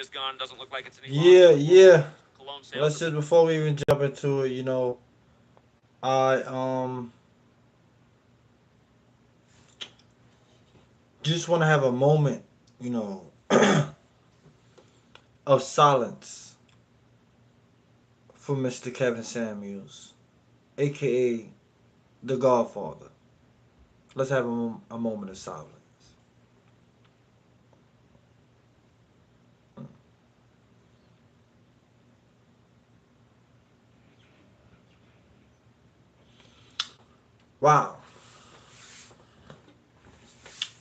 is gone. Doesn't look like it's any longer Yeah, the yeah. cologne sales. Let's just before we even jump into it, I just want to have a moment, you know, of silence for Mr. Kevin Samuels, aka the Godfather. Let's have a moment of silence. Wow.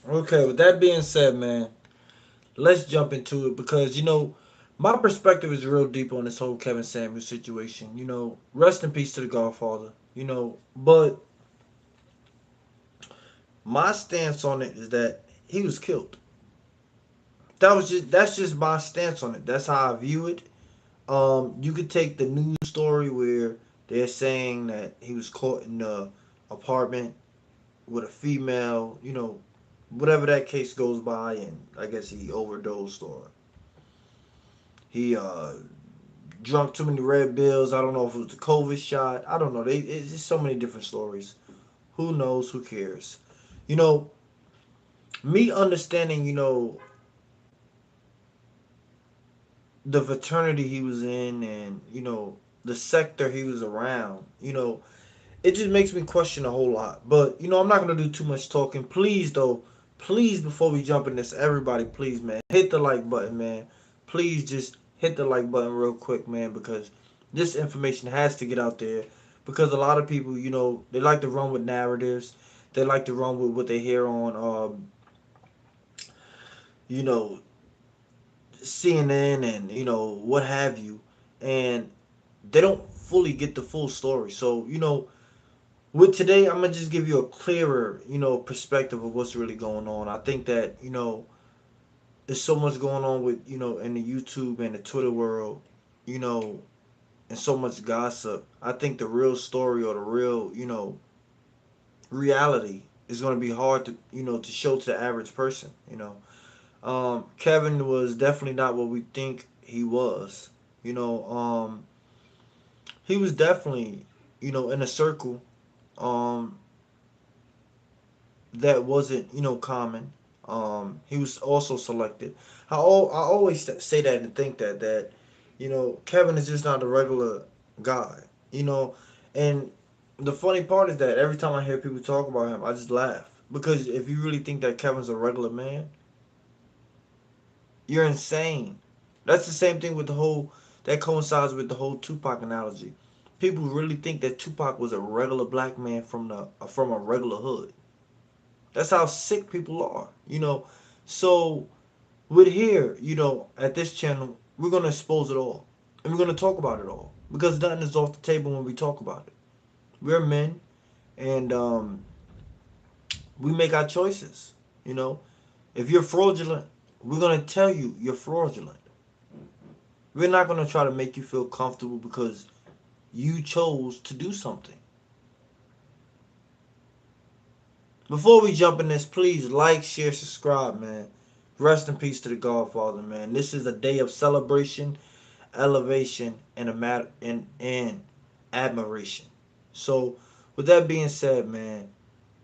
Okay, with that being said, man, let's jump into it because my perspective is real deep on this whole Kevin Samuels situation. Rest in peace to the Godfather. But my stance on it is that he was killed. That's just my stance on it. That's how I view it. You could take the news story where they're saying that he was caught in the apartment with a female, whatever that case goes by, and I guess he overdosed or he drunk too many Red Bills. I don't know if it was the COVID shot. I don't know. It's just so many different stories. Who knows? Who cares? You know, me understanding, the fraternity he was in and, the sector he was around, it just makes me question a whole lot. But, I'm not going to do too much talking. Please, though, please, before we jump in this, everybody, please, man, hit the like button, man. Please just hit the like button real quick, man, because this information has to get out there. Because a lot of people, they like to run with narratives. They like to run with what they hear on, you know, CNN and, what have you. And they don't fully get the full story. So, with today, I'm gonna just give you a clearer, perspective of what's really going on. I think that there's so much going on with in the YouTube and the Twitter world, you know, and so much gossip. I think the real story or the real reality is gonna be hard to to show to the average person. Kevin was definitely not what we think he was. You know, he was definitely in a circle. Um, that wasn't common. He was also selected. I always say that and think that Kevin is just not a regular guy. You know, and the funny part is that every time I hear people talk about him, I just laugh because if you really think that Kevin's a regular man, you're insane. That's the same thing with the whole that coincides with the whole Tupac analogy. People really think that Tupac was a regular black man from a regular hood. That's how sick people are, So with here, at this channel, we're gonna expose it all, and we're gonna talk about it all because nothing is off the table when we talk about it. We're men, and we make our choices. You know, if you're fraudulent, we're gonna tell you you're fraudulent. We're not gonna try to make you feel comfortable because you chose to do something. Before we jump in this, please like, share, subscribe, man. Rest in peace to the Godfather, man. This is a day of celebration, elevation, and and admiration. So, with that being said, man,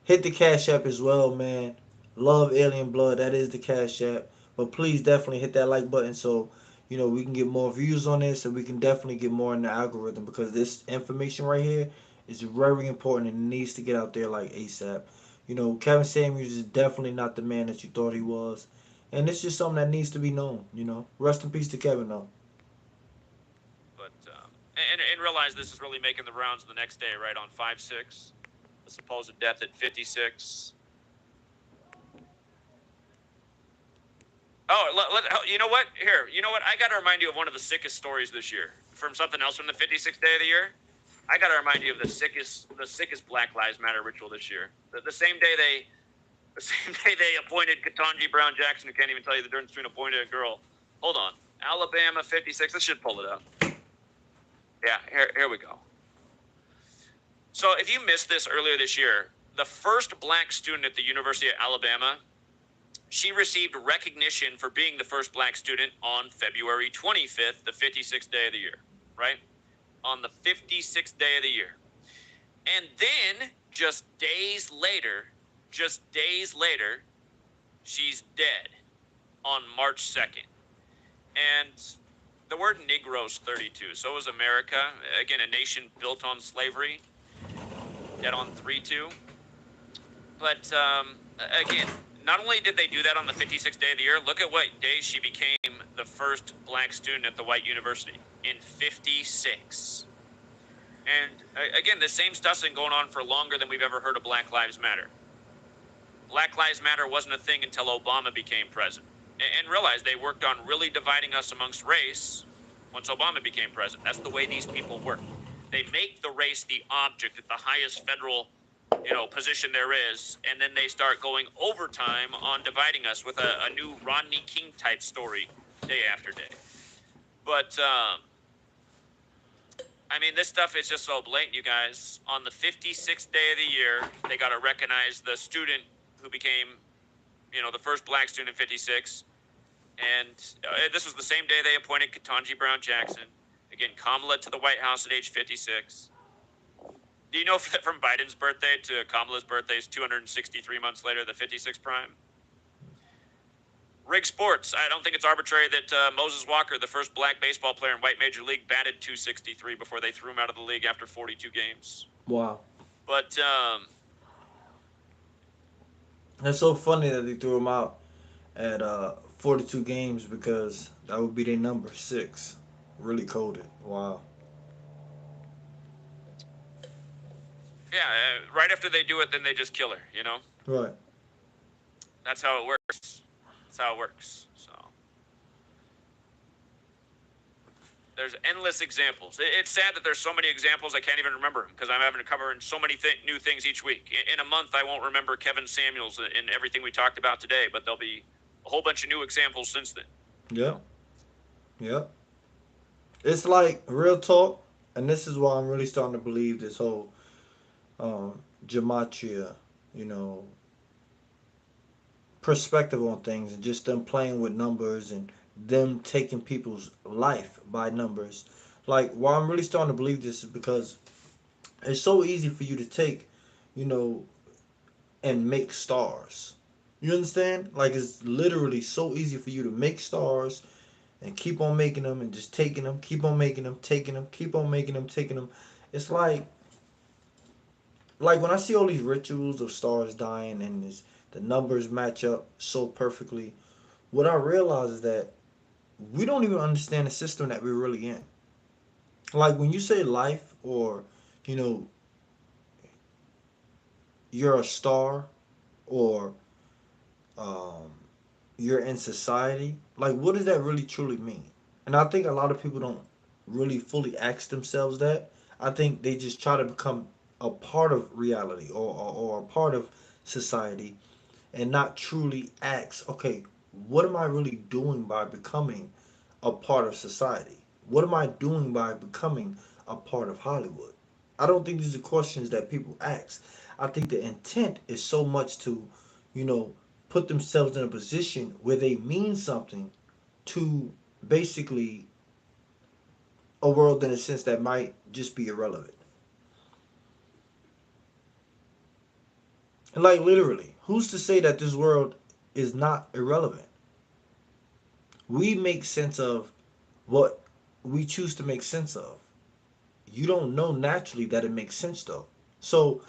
hit the Cash App as well, man. Love Alien Blood, that is the Cash App. But please definitely hit that like button so we can get more views on this and we can definitely get more in the algorithm because this information right here is very important and it needs to get out there like ASAP. Kevin Samuels is definitely not the man that you thought he was. And it's just something that needs to be known. Rest in peace to Kevin, though. But and realize this is really making the rounds the next day, right on 5/6, the supposed death at 56. Oh, you know what? Here, you know what? I got to remind you of one of the sickest stories this year from something else from the 56th day of the year. I got to remind you of the sickest Black Lives Matter ritual this year. The same day the same day they appointed Ketanji Brown Jackson, who can't even tell you the difference between appointed a girl. Hold on, Alabama 56. I should pull it up. Yeah, here we go. So if you missed this earlier this year, the first black student at the University of Alabama, she received recognition for being the first black student on February 25th, the 56th day of the year, right? On the 56th day of the year. And then just days later, she's dead on March 2nd. And the word Negro's 32. So was America. Again, a nation built on slavery. Dead on 3-2. But again, not only did they do that on the 56th day of the year, look at what day she became the first black student at the white university, in 56. And again, the same stuff's been going on for longer than we've ever heard of Black Lives Matter. Black Lives Matter wasn't a thing until Obama became president. And realize they worked on really dividing us amongst race once Obama became president. That's the way these people work. They make the race the object at the highest federal, position there is, and then they start going overtime on dividing us with a new Rodney King type story day after day. But this stuff is just so blatant, you guys. On the 56th day of the year, they got to recognize the student who became, the first black student in 56. And this was the same day they appointed Ketanji Brown Jackson. Again, Kamala to the White House at age 56. Do you know from Biden's birthday to Kamala's birthday is 263 months later, the 56th prime? Rig Sports. I don't think it's arbitrary that Moses Walker, the first black baseball player in white major league, batted 263 before they threw him out of the league after 42 games. Wow. But it's so funny that they threw him out at 42 games because that would be their number 6. Really coded. Wow. Yeah, right after they do it, then they just kill her, Right. That's how it works. That's how it works. So there's endless examples. It's sad that there's so many examples I can't even remember them because I'm having to cover so many new things each week. In a month, I won't remember Kevin Samuels and everything we talked about today, but there'll be a whole bunch of new examples since then. Yeah. Yeah. It's like real talk, and this is why I'm really starting to believe this whole gematria, perspective on things, and just them playing with numbers and them taking people's life by numbers. Like, why I'm really starting to believe this is because it's so easy for you to take, and make stars. You understand? Like, it's literally so easy for you to make stars and keep on making them and just taking them, keep on making them, taking them, keep on making them, taking them. It's like when I see all these rituals of stars dying and the numbers match up so perfectly, what I realize is that we don't even understand the system that we're really in. Like, when you say life, or, you're a star, or you're in society, like, what does that really truly mean? And I think a lot of people don't really fully ask themselves that. I think they just try to become a part of reality, or a part of society, and not truly ask, okay, what am I really doing by becoming a part of society? What am I doing by becoming a part of Hollywood? I don't think these are questions that people ask. I think the intent is so much to, you know, put themselves in a position where they mean something to basically a world in a sense that might just be irrelevant. And like, literally, who's to say that this world is not irrelevant? We make sense of what we choose to make sense of. You don't know naturally that it makes sense though. So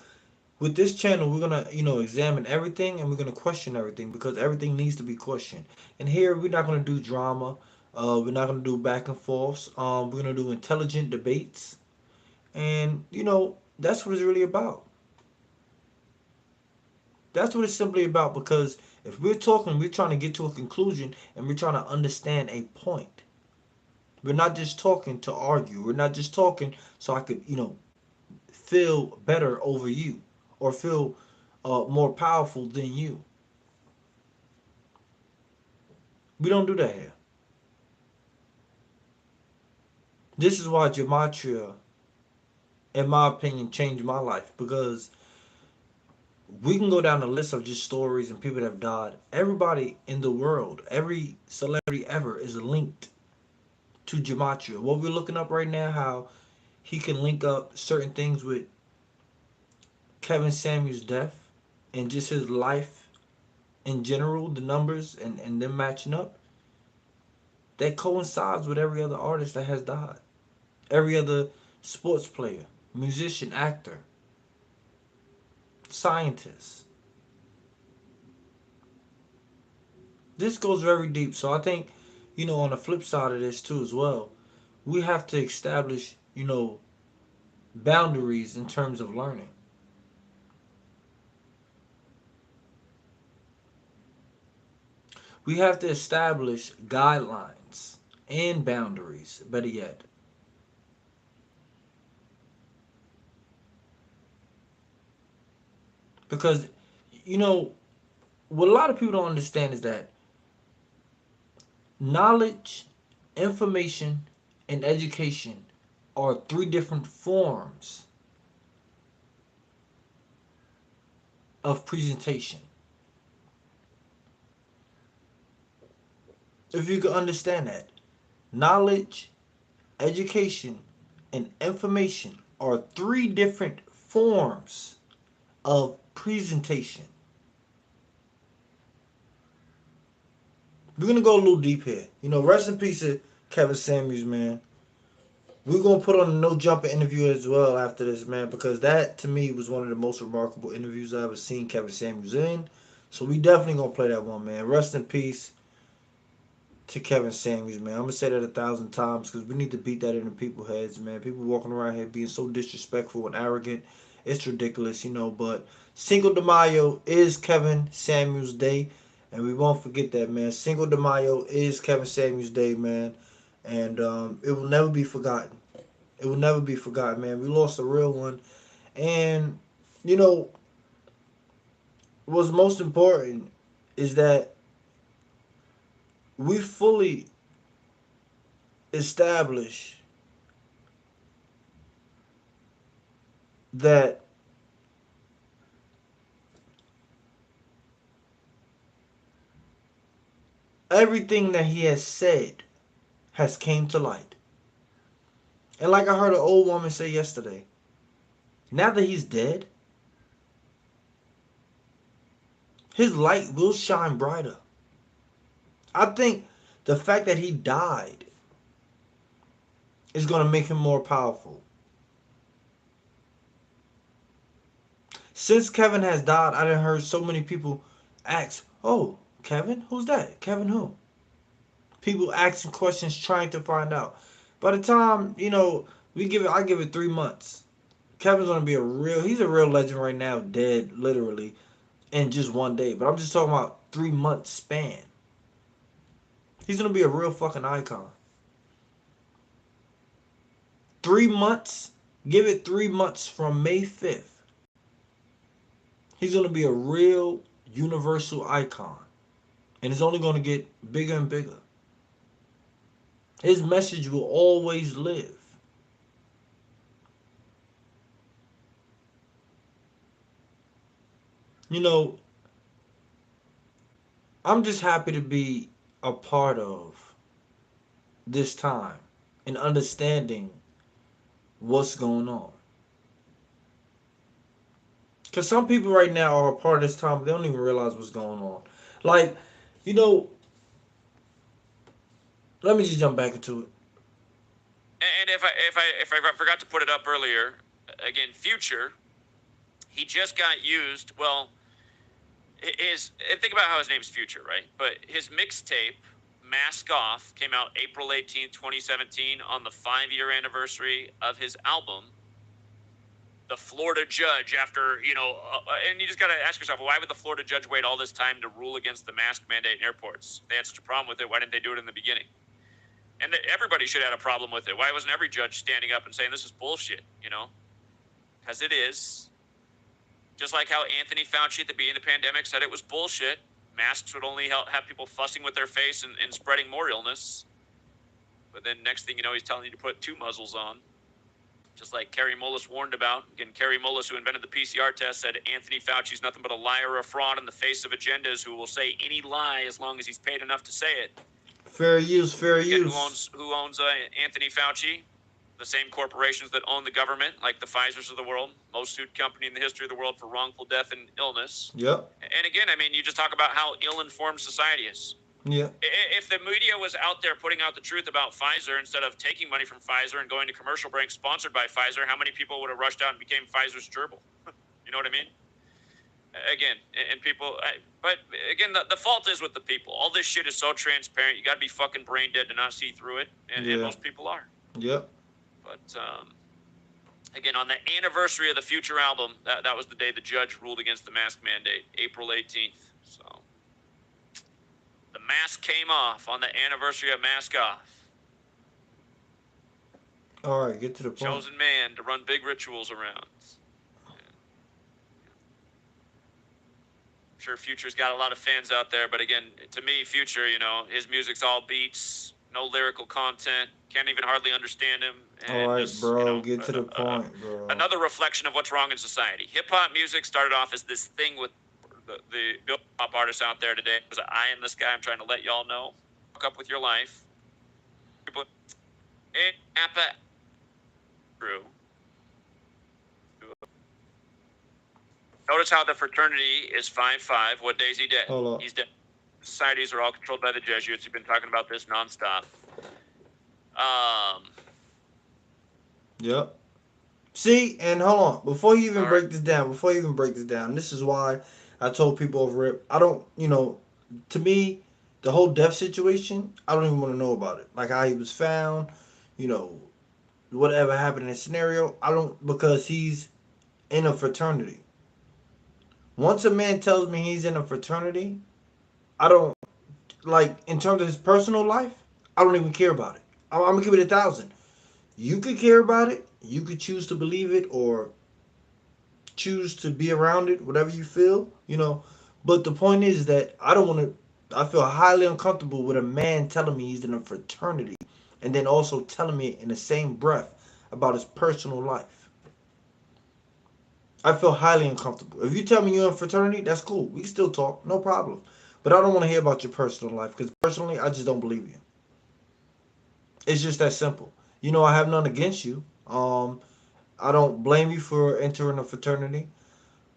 with this channel, we're gonna, examine everything, and we're gonna question everything, because everything needs to be questioned. And here, we're not gonna do drama. We're not gonna do back and forths. We're gonna do intelligent debates, and that's what it's really about. That's what it's simply about. Because if we're talking, we're trying to get to a conclusion, and we're trying to understand a point. We're not just talking to argue. We're not just talking so I could, feel better over you, or feel more powerful than you. We don't do that here. This is why gematria, in my opinion, changed my life, because We can go down the list of just stories and people that have died. Everybody in the world, every celebrity ever is linked to Gematria. What we're looking up right now, how he can link up certain things with Kevin Samuels' death and just his life in general, the numbers and them matching up, that coincides with every other artist that has died. Every other sports player, musician, actor, scientist. This goes very deep. So I think, on the flip side of this too as well, we have to establish, boundaries in terms of learning. We have to establish guidelines and boundaries, better yet. Because, you know, what a lot of people don't understand is that knowledge, information, and education are three different forms of presentation. If you can understand that, knowledge, education, and information are three different forms of presentation. We're gonna go a little deep here. Rest in peace to Kevin Samuels, man. We're gonna put on a no jumper interview as well after this, man, because that to me was one of the most remarkable interviews I ever seen Kevin Samuels in. So we definitely gonna play that one, man. Rest in peace to Kevin Samuels, man. I'm gonna say that 1,000 times because we need to beat that into people's heads, man. People walking around here being so disrespectful and arrogant, it's ridiculous, But Cinco de Mayo is Kevin Samuels Day, and we won't forget that, man. Cinco de Mayo is Kevin Samuels Day, man, and it will never be forgotten. It will never be forgotten, man. We lost a real one, and you know what's most important is that we fully establish that everything that he has said has came to light. And like I heard an old woman say yesterday, now that he's dead, his light will shine brighter. I think the fact that he died is going to make him more powerful. Since Kevin has died, I done heard so many people ask, "Oh, Kevin? Who's that? Kevin who?" People asking questions, trying to find out. By the time, I give it 3 months. Kevin's gonna be he's a real legend right now, dead, literally, in just one day. But I'm just talking about 3 months span. He's gonna be a real fucking icon. 3 months, give it 3 months from May 5th. He's gonna be a real universal icon. And it's only gonna get bigger and bigger. His message will always live. You know, I'm just happy to be a part of this time and understanding what's going on. Because some people right now are a part of this time, but they don't even realize what's going on. Like, you know, let me just jump back into it. And if I forgot to put it up earlier, again, Future, he just got used. Well, his and think about how his name's Future, right? But his mixtape Mask Off came out April 18th, 2017, on the 5-year anniversary of his album. The Florida judge, after and you just got to ask yourself, well, why would the Florida judge wait all this time to rule against the mask mandate in airports? They had such a problem with it. Why didn't they do it in the beginning? And everybody should have had a problem with it. Why wasn't every judge standing up and saying this is bullshit? Because it is. Just like how Anthony Fauci at the beginning of the pandemic said it was bullshit. Masks would only have people fussing with their face and spreading more illness. But then next thing you know, he's telling you to put 2 muzzles on. just like Kerry Mullis warned about. Again, Kerry Mullis, who invented the PCR test, said Anthony Fauci's nothing but a liar or a fraud in the face of agendas who will say any lie as long as he's paid enough to say it. Fair use, fair Again, use. who owns Anthony Fauci? The same corporations that own the government, like the Pfizers of the world, most sued company in the history of the world for wrongful death and illness. Yep. And again, I mean, you just talk about how ill-informed society is. Yeah. If the media was out there putting out the truth about Pfizer instead of taking money from Pfizer and going to commercial breaks sponsored by Pfizer, how many people would have rushed out and became Pfizer's gerbil? You know what I mean? Again, and people, but again, the fault is with the people. All this shit is so transparent. You got to be fucking brain dead to not see through it, and most people are. Yep. But again, on the anniversary of the Future album, that was the day the judge ruled against the mask mandate, April 18th. So the mask came off on the anniversary of Mask Off. All right, get to the point. Chosen man to run big rituals around. I'm sure Future's got a lot of fans out there, but again, to me, Future, you know, his music's all beats, no lyrical content, can't even hardly understand him. All right, bro, you know, get to the point, bro. Another reflection of what's wrong in society. Hip-hop music started off as this thing with the hip-hop artists out there today. It was, I am this guy, I'm trying to let y'all know. Fuck up with your life. True. Notice how the fraternity is 5-5. What day is he dead? Hold up. He's dead. Societies are all controlled by the Jesuits. You've been talking about this nonstop. Yep. See, and hold on. Before you even break this down, this is why I told people over it. I don't, you know, to me, the whole death situation, I don't even want to know about it. Like how he was found, you know, whatever happened in the scenario. I don't, because he's in a fraternity. Once a man tells me he's in a fraternity, I don't, like, in terms of his personal life, I don't even care about it. I'm going to give it 1,000. You could care about it. You could choose to believe it or choose to be around it, whatever you feel, you know. But the point is that I don't want to, I feel highly uncomfortable with a man telling me he's in a fraternity and then also telling me in the same breath about his personal life. I feel highly uncomfortable. If you tell me you're in a fraternity, that's cool. We can still talk, no problem. But I don't want to hear about your personal life because personally, I just don't believe you. It's just that simple. You know, I have none against you. I don't blame you for entering a fraternity.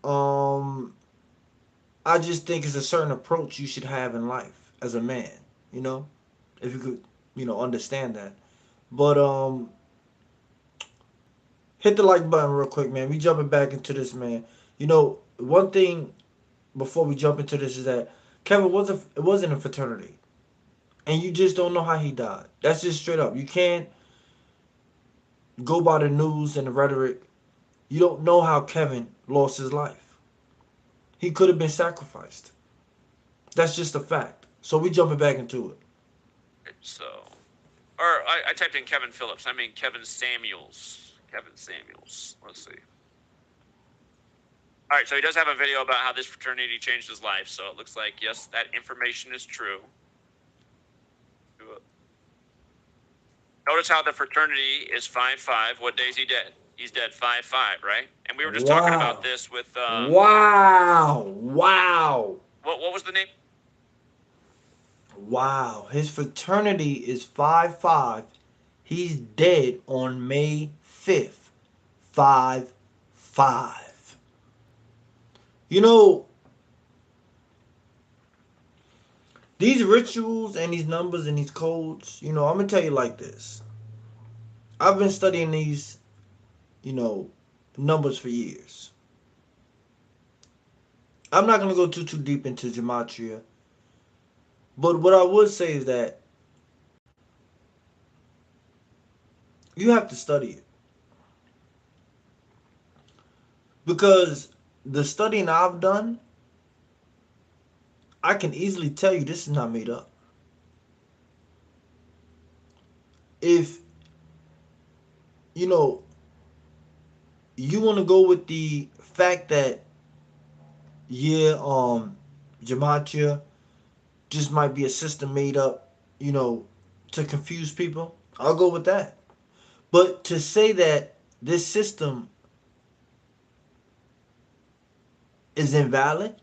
I just think it's a certain approach you should have in life as a man. You know, if you could, you know, understand that. But hit the like button real quick, man. We jumping back into this, man. You know, one thing before we jump into this is that Kevin wasn't a fraternity, and you just don't know how he died. That's just straight up. You can't go by the news and the rhetoric. You don't know how Kevin lost his life. He could have been sacrificed. That's just a fact. So we jumping back into it. So, or I typed in Kevin Phillips. I mean Kevin Samuels. Kevin Samuels. Let's see. All right, so he does have a video about how this fraternity changed his life. So it looks like, yes, that information is true. Notice how the fraternity is 5-5. What day is he dead? He's dead 5-5, right? And we were just talking about this with... Wow. What was the name? Wow. His fraternity is 5-5. He's dead on May 5th. 5-5. You know, these rituals and these numbers and these codes, you know, I'm going to tell you like this. I've been studying these, you know, numbers for years. I'm not going to go too deep into gematria. But what I would say is that you have to study it. Because the studying I've done, I can easily tell you this is not made up. If, you know, you want to go with the fact that, yeah, gematria just might be a system made up, you know, to confuse people, I'll go with that. But to say that this system is invalid.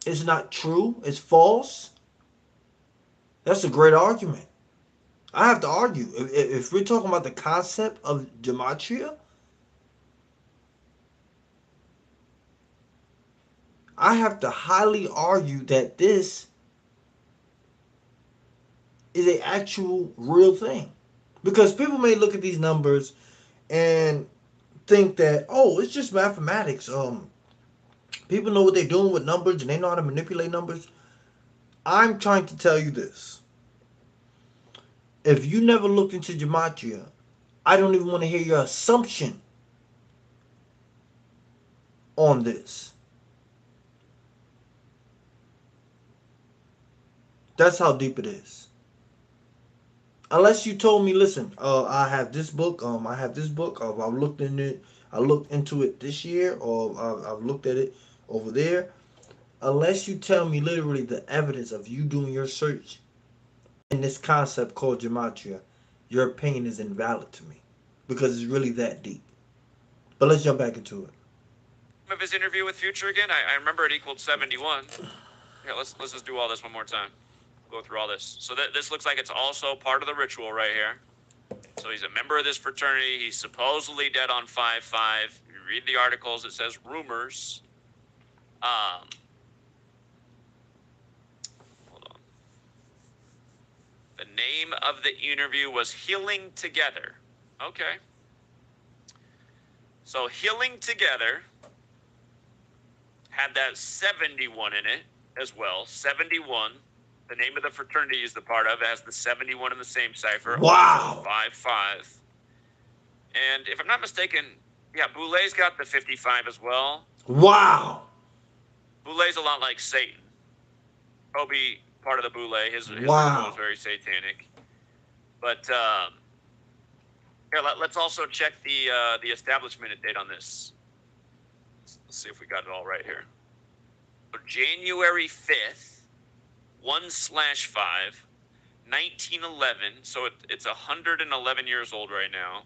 It's not true. It's false. That's a great argument. I have to argue. If we're talking about the concept of gematria, I have to highly argue that this is a actual real thing. Because people may look at these numbers and think that, oh, it's just mathematics. People know what they're doing with numbers and they know how to manipulate numbers. I'm trying to tell you this. If you never looked into gematria, I don't even want to hear your assumption on this. That's how deep it is. Unless you told me, listen, I have this book, I have this book, I've looked in it, I looked into it this year, or I've looked at it over there. Unless you tell me literally the evidence of you doing your search in this concept called gematria, your opinion is invalid to me because it's really that deep. But let's jump back into it. Of his interview with Future again, I remember it equaled 71. Yeah, let's just do all this one more time. Go through all this. So this looks like it's also part of the ritual right here. So he's a member of this fraternity. He's supposedly dead on 5/5. You read the articles, it says rumors. Hold on. The name of the interview was Healing Together. Okay. So Healing Together had that 71 in it as well. 71. The name of the fraternity is the part of it has the 71 in the same cipher. Wow. 5/5. And if I'm not mistaken, yeah, Boulet's got the 55 as well. Wow. Boulet's a lot like Satan. Obi, part of the Boulet, his wow. ritual is very satanic. But here, let's also check the establishment date on this. Let's see if we got it all right here. So January 5th. 1/5, 1911. So it's 111 years old right now.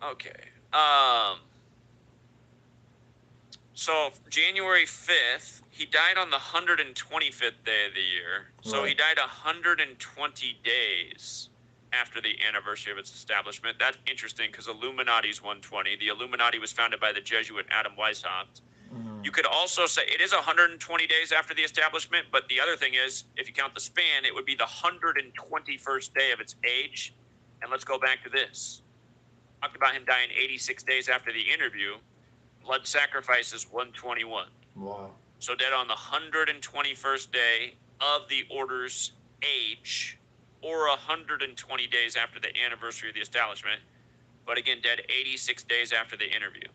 Okay. So January 5th, he died on the 125th day of the year. So right. He died 120 days after the anniversary of its establishment. That's interesting because Illuminati's 120. The Illuminati was founded by the Jesuit Adam Weishaupt. You could also say it is 120 days after the establishment, but the other thing is, if you count the span, it would be the 121st day of its age. And let's go back to this. Talked about him dying 86 days after the interview. Blood sacrifice is 121. Wow. So dead on the 121st day of the order's age, or 120 days after the anniversary of the establishment. But again, dead 86 days after the interview.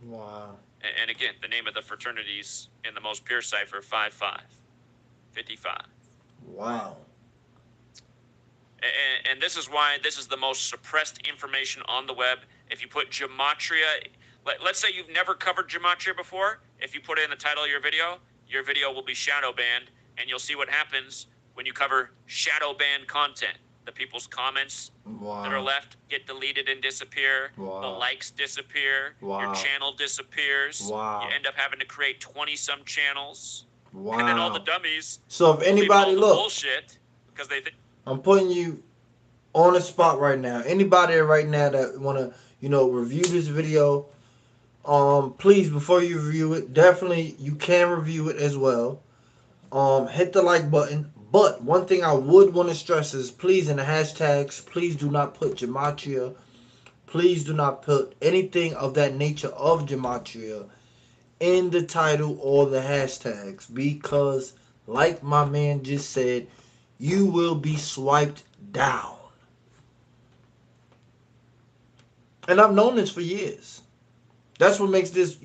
Wow. And again, the name of the fraternities in the most pure cipher, 5/5, 55. Wow. And this is why this is the most suppressed information on the web. If you put gematria, let's say you've never covered gematria before. If you put it in the title of your video will be shadow banned, and you'll see what happens when you cover shadow banned content. The people's comments that are left get deleted and disappear. The likes disappear. Your channel disappears. You end up having to create 20-some channels. And then all the dummies. So if anybody look, bullshit because they think. I'm putting you on the spot right now. Anybody right now that wanna, review this video, please before you review it, definitely you can review it as well. Hit the like button. But one thing I would want to stress is, please, in the hashtags, please do not put gematria. Please do not put anything of that nature of gematria in the title or the hashtags, because, like my man just said, you will be swiped down. And I've known this for years. That's what makes this,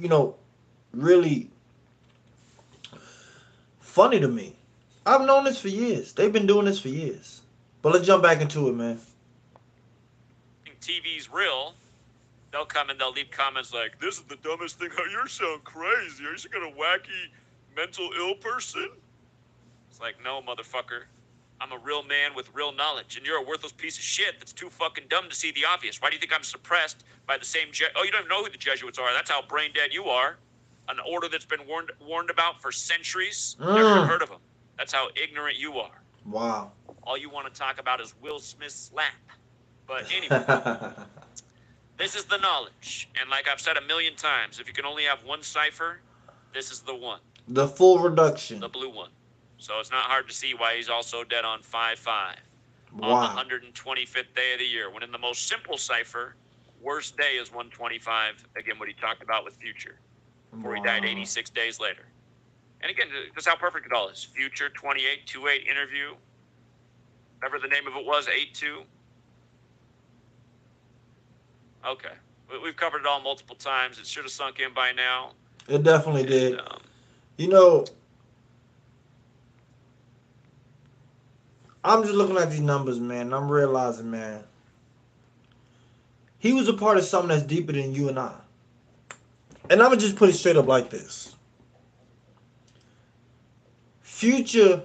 really funny to me. I've known this for years. They've been doing this for years. But let's jump back into it, man. TV's real. They'll come and they'll leave comments like, "This is the dumbest thing. You sound crazy. Are you some kind of wacky mental ill person?" It's like, no, motherfucker. I'm a real man with real knowledge, and you're a worthless piece of shit that's too fucking dumb to see the obvious. Why do you think I'm suppressed by the same oh, you don't even know who the Jesuits are. That's how brain dead you are. An order that's been warned about for centuries. Never even heard of them. That's how ignorant you are. Wow. All you want to talk about is Will Smith's slap. But anyway, this is the knowledge. And like I've said a million times, if you can only have one cipher, this is the one. The full reduction. The blue one. So it's not hard to see why he's also dead on 5/5. Wow. On the 125th day of the year. When in the most simple cipher, worst day is 125. Again, what he talked about with Future. Before he died 86 days later. And again, that's how perfect it all is. Future, 2828 interview. Whatever the name of it was, 82. Okay. We've covered it all multiple times. It should have sunk in by now. It definitely did. You know, I'm just looking at these numbers, man. I'm realizing, man, he was a part of something that's deeper than you and I. And I'm going to just put it straight up like this. Future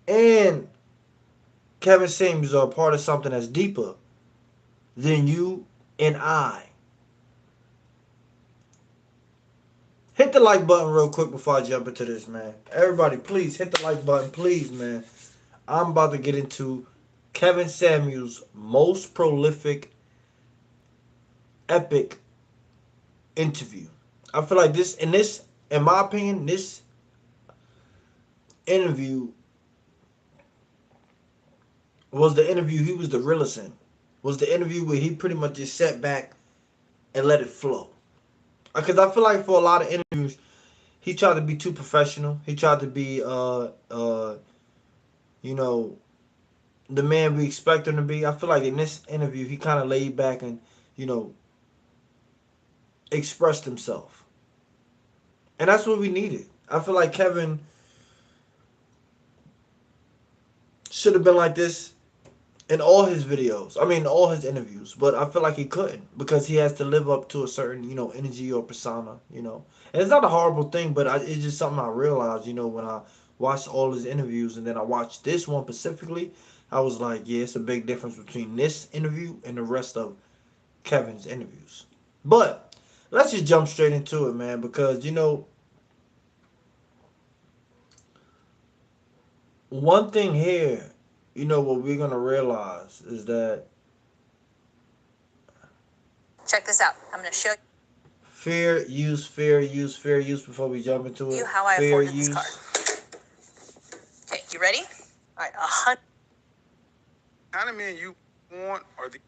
and Kevin Samuels are a part of something that's deeper than you and I. Hit the like button real quick before I jump into this, man. Everybody, please hit the like button, please, man. I'm about to get into Kevin Samuels' most prolific, epic interview. I feel like in my opinion, this interview was the interview he was the realest in. Was the interview where he pretty much just sat back and let it flow. Because I feel like for a lot of interviews, he tried to be too professional. He tried to be, you know, the man we expect him to be. I feel like in this interview, he kind of laid back and, you know, expressed himself. And that's what we needed. I feel like Kevin should have been like this in all his videos. I mean, all his interviews. But I feel like he couldn't because he has to live up to a certain, you know, energy or persona, you know. And it's not a horrible thing, but it's just something I realized, you know, when I watched all his interviews and then I watched this one specifically. I was like, yeah, it's a big difference between this interview and the rest of Kevin's interviews. But let's just jump straight into it, man, because, you know, one thing here, you know, what we're going to realize is that. Check this out. I'm going to show you. Fair use before we jump into it. How I afforded this car. Okay, you ready? All right, 100. Kind of men you want are the.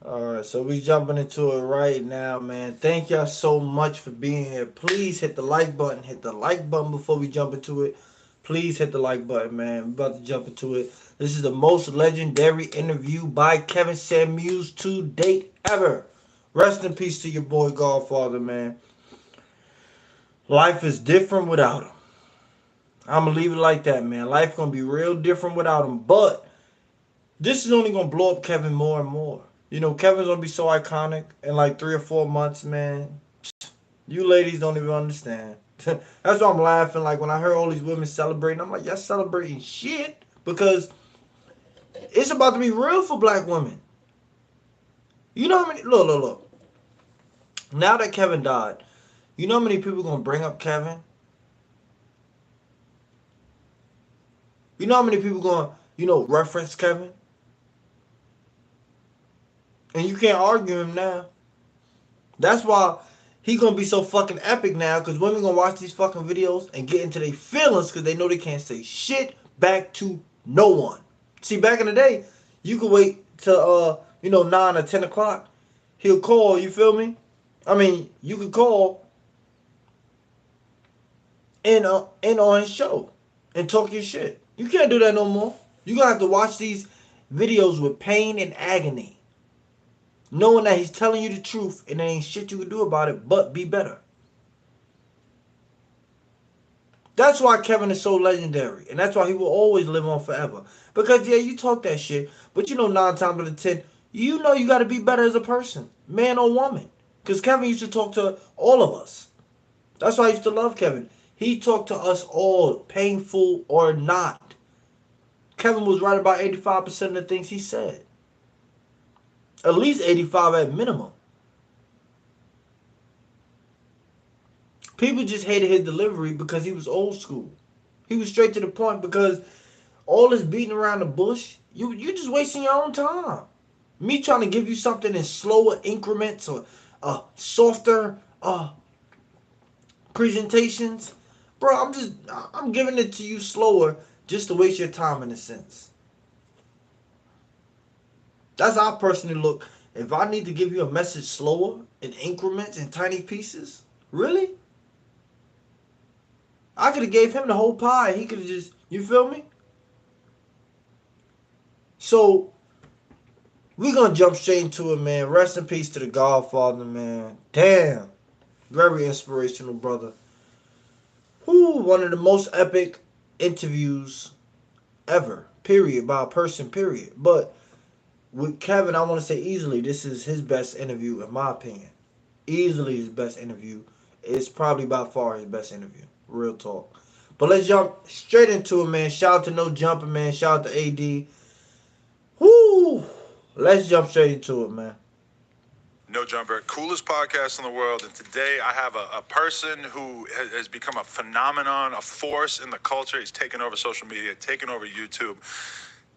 Alright, so we jumping into it right now, man. Thank y'all so much for being here. Please hit the like button. Hit the like button before we jump into it. Please hit the like button, man. We're about to jump into it. This is the most legendary interview by Kevin Samuels to date ever. Rest in peace to your boy Godfather, man. Life is different without him. I'm going to leave it like that, man. Life going to be real different without him. But this is only going to blow up Kevin more and more. You know, Kevin's going to be so iconic in like 3 or 4 months, man. You ladies don't even understand. That's why I'm laughing. Like, when I heard all these women celebrating, I'm like, y'all celebrating shit. Because it's about to be real for black women. You know how many... Look. Now that Kevin died, you know how many people going to bring up Kevin? You know how many people going to, you know, reference Kevin? And you can't argue him now. That's why he gonna be so fucking epic now, because women gonna watch these fucking videos and get into their feelings because they know they can't say shit back to no one. See, back in the day, you could wait till 9 or 10 o'clock. He'll call, you feel me? I mean, you could call in on his show and talk your shit. You can't do that no more. You're gonna have to watch these videos with pain and agony, knowing that he's telling you the truth and there ain't shit you can do about it but be better. That's why Kevin is so legendary. And that's why he will always live on forever. Because, yeah, you talk that shit, but you know 9 times out of 10, you know you got to be better as a person, man or woman. Because Kevin used to talk to all of us. That's why I used to love Kevin. He talked to us all, painful or not. Kevin was right about 85% of the things he said. At least 85 at minimum. People just hated his delivery because he was old school. He was straight to the point because all this beating around the bush, you just wasting your own time. Me trying to give you something in slower increments or softer presentations, bro. I'm giving it to you slower just to waste your time in a sense. That's how I personally look. If I need to give you a message slower in increments in tiny pieces, really? I could have gave him the whole pie. He could have just, you feel me? So we're gonna jump straight into it, man. Rest in peace to the Godfather, man. Damn. Very inspirational, brother. Who one of the most epic interviews ever. Period. By a person, period. But with Kevin, I want to say easily, this is his best interview, in my opinion. Easily his best interview. It's probably by far his best interview. Real talk. But let's jump straight into it, man. Shout out to No Jumping, man. Shout out to AD. Woo! Let's jump straight into it, man. No Jumper, coolest podcast in the world. And today I have a person who has become a phenomenon, a force in the culture. He's taken over social media, taken over YouTube,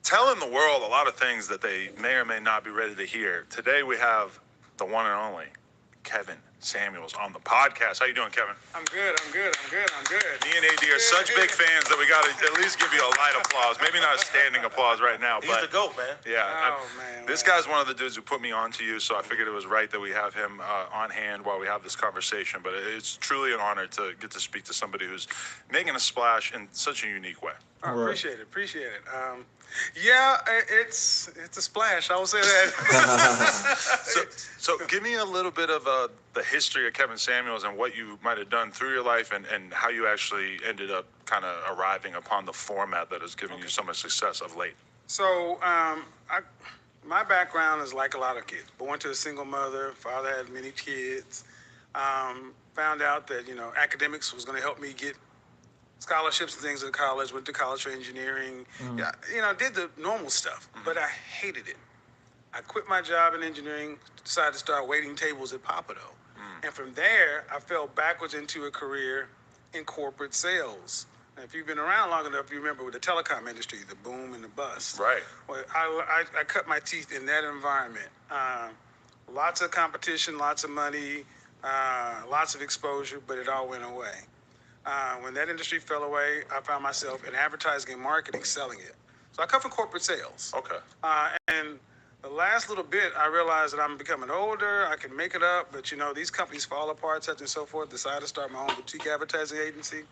telling the world a lot of things that they may or may not be ready to hear. Today we have the one and only Kevin Samuels on the podcast. How you doing, Kevin? I'm good. Me and AD are such big fans that we got to at least give you a light applause. Maybe not a standing applause right now, He's but the GOAT, man. yeah. Oh, man. This guy's one of the dudes who put me on to you, so I figured it was right that we have him on hand while we have this conversation. But it's truly an honor to get to speak to somebody who's making a splash in such a unique way. Oh, Right. appreciate it. Yeah, it's a splash. I will say that. So give me a little bit of the history of Kevin Samuels and what you might have done through your life and how you actually ended up kind of arriving upon the format that has given you so much success of late. So, my background is like a lot of kids. Born to a single mother, father had many kids. Found out that academics was going to help me get scholarships and things at college. Went to college for engineering. Yeah, did the normal stuff, but I hated it. I quit my job in engineering, decided to start waiting tables at Papado. And from there, I fell backwards into a career in corporate sales. Now, if you've been around long enough, you remember with the telecom industry, the boom and the bust. Right. Well, I cut my teeth in that environment. Lots of competition, lots of money, lots of exposure, but it all went away. When that industry fell away, I found myself in advertising and marketing selling it. So I come from corporate sales. Okay. And the last little bit, I realized that I'm becoming older. I can make it up, but these companies fall apart, such and so forth. Decided to start my own boutique advertising agency.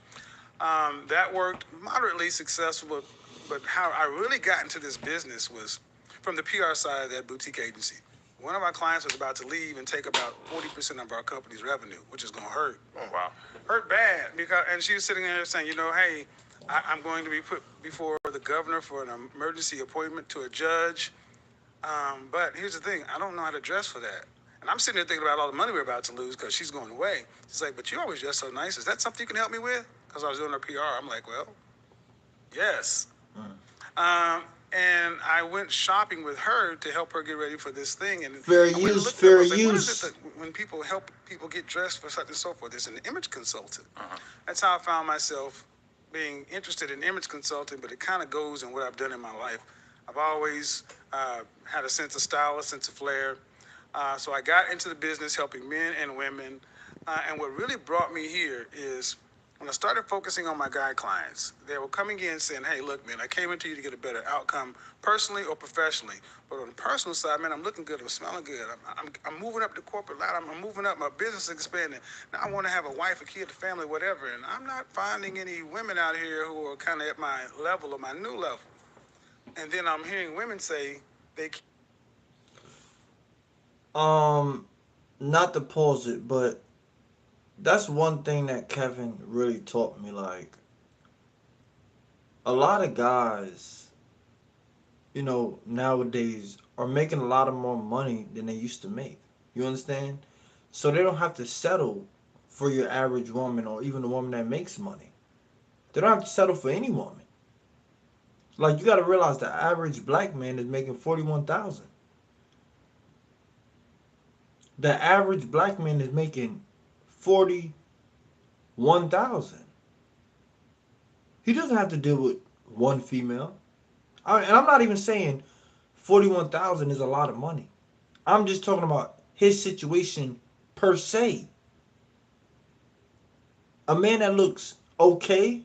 That worked moderately successful, but how I really got into this business was from the PR side of that boutique agency. One of our clients was about to leave and take about 40% of our company's revenue, which is going to hurt. Oh, wow. Hurt bad, and she was sitting there saying, hey, I'm going to be put before the governor for an emergency appointment to a judge. But here's the thing, I don't know how to dress for that. And I'm sitting there thinking about all the money we're about to lose because she's going away. She's like, but you always dress so nice. Is that something you can help me with? Because I was doing her PR. I'm like, well, yes. And I went shopping with her to help her get ready for this thing. And Fair I went and use, looked it up. I fair was like, what use. is it that when people help people get dressed for such and so forth? It's an image consultant. That's how I found myself being interested in image consulting, but it kind of goes in what I've done in my life. I've always had a sense of style, a sense of flair. So I got into the business helping men and women. And what really brought me here is when I started focusing on my guy clients, they were coming in saying, hey, look, man, I came into you to get a better outcome personally or professionally. But on the personal side, man, I'm looking good. I'm smelling good. I'm moving up the corporate ladder. I'm moving up. My business is expanding. Now I want to have a wife, a kid, a family, whatever. And I'm not finding any women out here who are kind of at my level or my new level. And then I'm hearing women say they not to pause it, but that's one thing that Kevin really taught me. Like, a lot of guys, nowadays are making a lot of more money than they used to make. You understand? So they don't have to settle for your average woman or even a woman that makes money. They don't have to settle for any woman. Like, you got to realize the average black man is making 41,000. The average black man is making 41,000. He doesn't have to deal with one female. And I'm not even saying 41,000 is a lot of money. I'm just talking about his situation per se. A man that looks okay,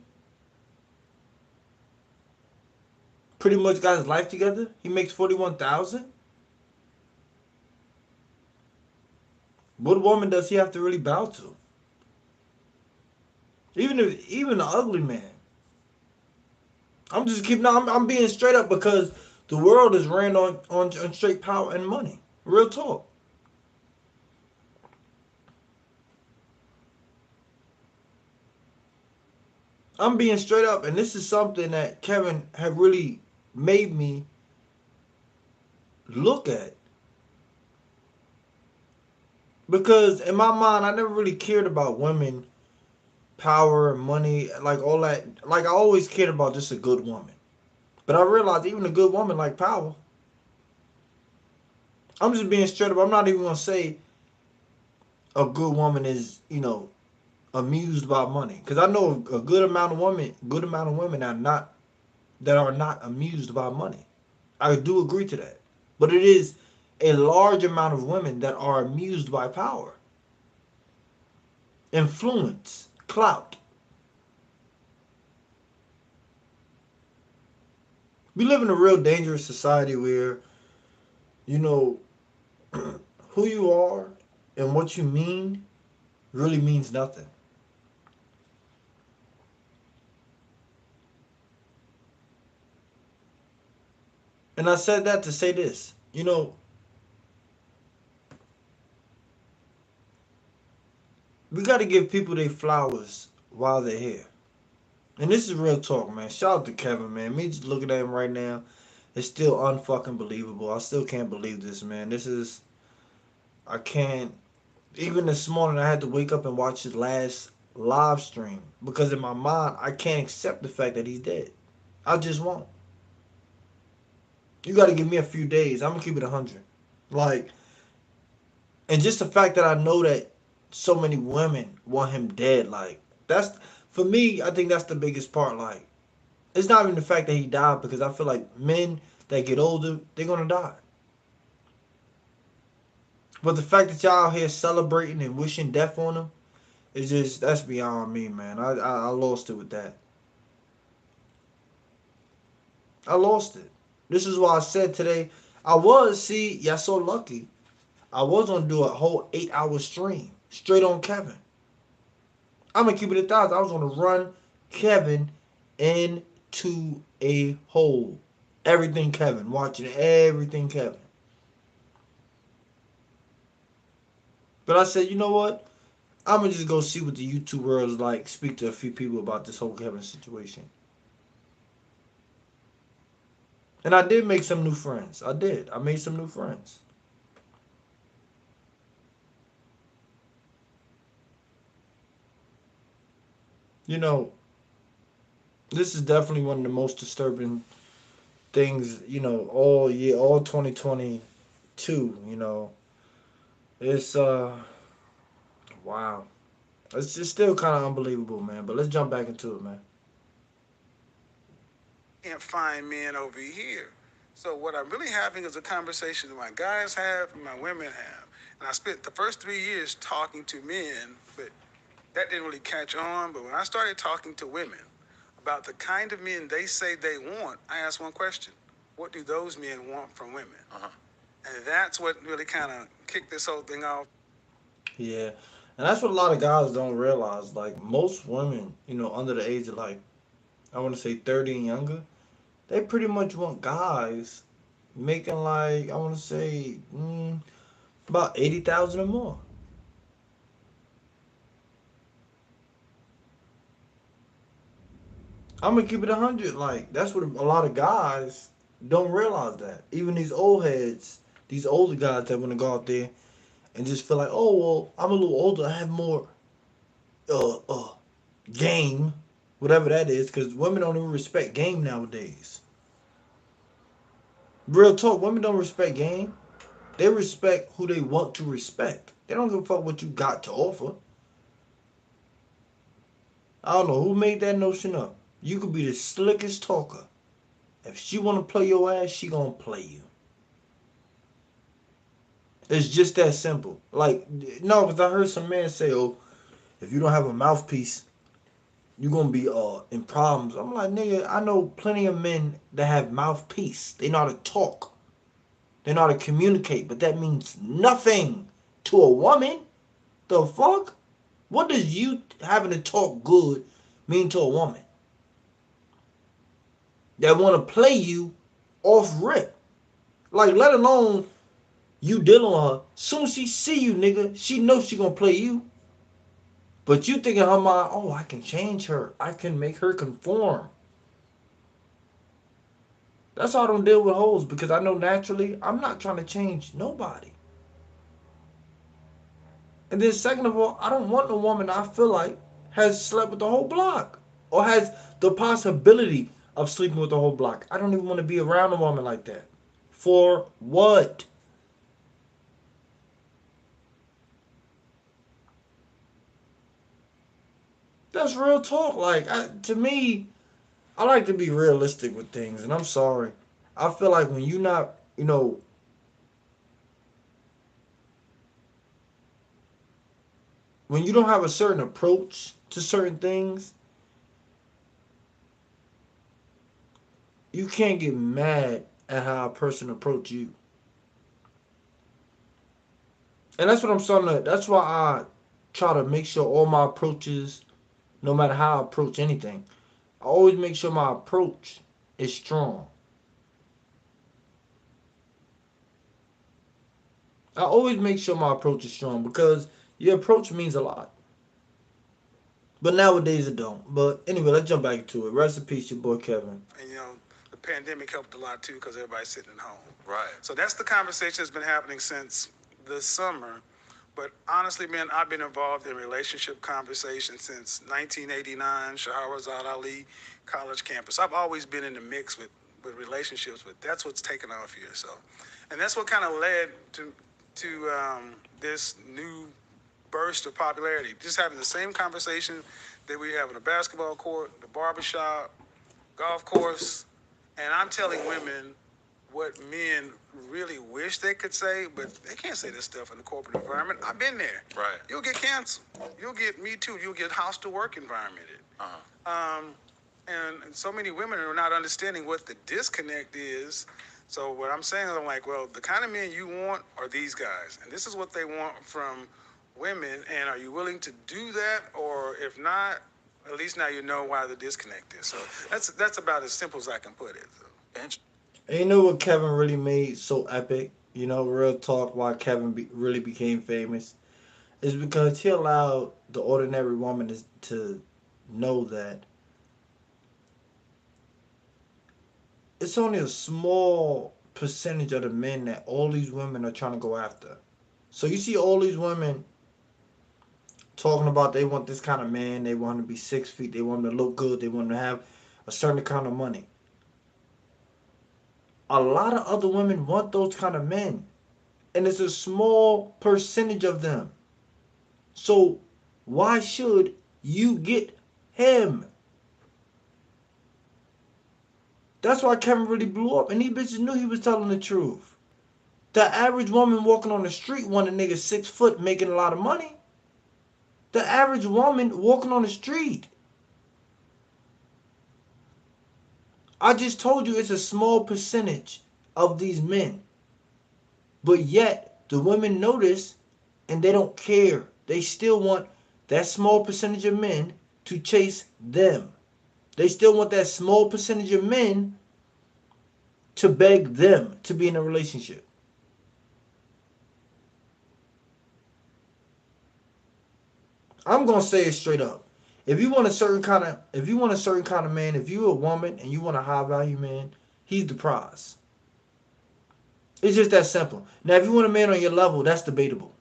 pretty much got his life together, he makes 41,000. What woman does he have to really bow to? Even an ugly man. I'm being straight up because the world is ran on straight power and money. Real talk. I'm being straight up, and this is something that Kevin had really made me look at. Because in my mind, I never really cared about women, power, money, like all that. Like, I always cared about just a good woman. But I realized even a good woman like power. I'm just being straight up. I'm not even going to say a good woman is, amused by money. Because I know a good amount of women are not amused by money. I do agree to that. But it is a large amount of women that are amused by power, influence, clout. We live in a real dangerous society where, who you are and what you mean really means nothing. And I said that to say this. We got to give people their flowers while they're here. And this is real talk, man. Shout out to Kevin, man. Me just looking at him right now, it's still unfucking believable. I still can't believe this, man. I can't. Even this morning, I had to wake up and watch his last live stream. Because in my mind, I can't accept the fact that he's dead. I just won't. You got to give me a few days. I'm going to keep it 100. Like, and just the fact that I know that so many women want him dead, like, for me, I think that's the biggest part. Like, it's not even the fact that he died, because I feel like men that get older, they're going to die. But the fact that y'all out here celebrating and wishing death on him, that's beyond me, man. I lost it with that. I lost it. This is why I said today, y'all so lucky. I was going to do a whole 8-hour stream straight on Kevin. I'm going to keep it 1,000. I was going to run Kevin into a hole. Everything Kevin. Watching everything Kevin. But I said, you know what? I'm going to just go see what the YouTube world is like. Speak to a few people about this whole Kevin situation. And I did make some new friends. I did. I made some new friends. This is definitely one of the most disturbing things, all year, all 2022, It's, wow. It's just still kind of unbelievable, man. But let's jump back into it, man. Can't find men over here. So what I'm really having is a conversation that my guys have and my women have. And I spent the first 3 years talking to men, but that didn't really catch on. But when I started talking to women about the kind of men they say they want, I asked one question. What do those men want from women? And that's what really kind of kicked this whole thing off. Yeah. And that's what a lot of guys don't realize. Like, most women, under the age of, like, I want to say 30 and younger, they pretty much want guys making, like, I want to say about 80,000 or more. I'm gonna keep it 100. Like, that's what a lot of guys don't realize. That even these old heads, these older guys that want to go out there and just feel like, oh well, I'm a little older, I have more game, whatever that is, because women don't even respect game nowadays. Real talk, women don't respect game. They respect who they want to respect. They don't give a fuck what you got to offer. I don't know who made that notion up. You could be the slickest talker. If she want to play your ass, she gonna play you. It's just that simple. Like, no, because I heard some man say, oh, if you don't have a mouthpiece, you're gonna be in problems. I'm like, nigga, I know plenty of men that have mouthpiece. They know how to talk. They know how to communicate, but that means nothing to a woman. The fuck? What does you having to talk good mean to a woman? That want to play you off rip. Like, let alone you dealing with her. Soon as she see you, nigga, she knows she gonna play you. But you thinking her mind, oh, I can change her. I can make her conform. That's why I don't deal with hoes, because I know naturally I'm not trying to change nobody. And then second of all, I don't want a woman I feel like has slept with the whole block or has the possibility of sleeping with the whole block. I don't even want to be around a woman like that. For what? That's real talk. Like, to me, I like to be realistic with things, and I'm sorry. I feel like when you're not, when you don't have a certain approach to certain things, you can't get mad at how a person approach you. And that's what I'm starting to, that's why I try to make sure all my approaches, no matter how I approach anything, I always make sure my approach is strong. I always make sure my approach is strong because your approach means a lot. But nowadays it don't. But anyway, let's jump back to it. Rest in peace, your boy Kevin. And the pandemic helped a lot too because everybody's sitting at home. Right. So that's the conversation that's been happening since the summer. But honestly, man, I've been involved in relationship conversations since 1989, Shahrazad Ali college campus. I've always been in the mix with relationships, but that's what's taken off here. So, and that's what kind of led to this new burst of popularity. Just having the same conversation that we have in the basketball court, the barbershop, golf course, and I'm telling women what men really wish they could say, but they can't say this stuff in the corporate environment. I've been there. Right. You'll get canceled. You'll get Me Too. You'll get house to work environment. And so many women are not understanding what the disconnect is. So what I'm saying is, I'm like, well, the kind of men you want are these guys, and this is what they want from women. And are you willing to do that? Or if not, at least now you know why the disconnect is. So that's about as simple as I can put it. So. And you know what Kevin really made so epic? Real talk, why Kevin really became famous is because he allowed the ordinary woman to know that it's only a small percentage of the men that all these women are trying to go after. So you see all these women talking about they want this kind of man, they want to be 6 feet, they want him to look good, they want him to have a certain kind of money. A lot of other women want those kind of men. And it's a small percentage of them. So why should you get him? That's why Kevin really blew up. And these bitches knew he was telling the truth. The average woman walking on the street want a nigga 6 foot making a lot of money. The average woman walking on the street. I just told you it's a small percentage of these men. But yet, the women notice and they don't care. They still want that small percentage of men to chase them. They still want that small percentage of men to beg them to be in a relationship. I'm gonna say it straight up. If you want a certain kind of man, if you're a woman and you want a high value man, he's the prize. It's just that simple. Now, if you want a man on your level, that's debatable.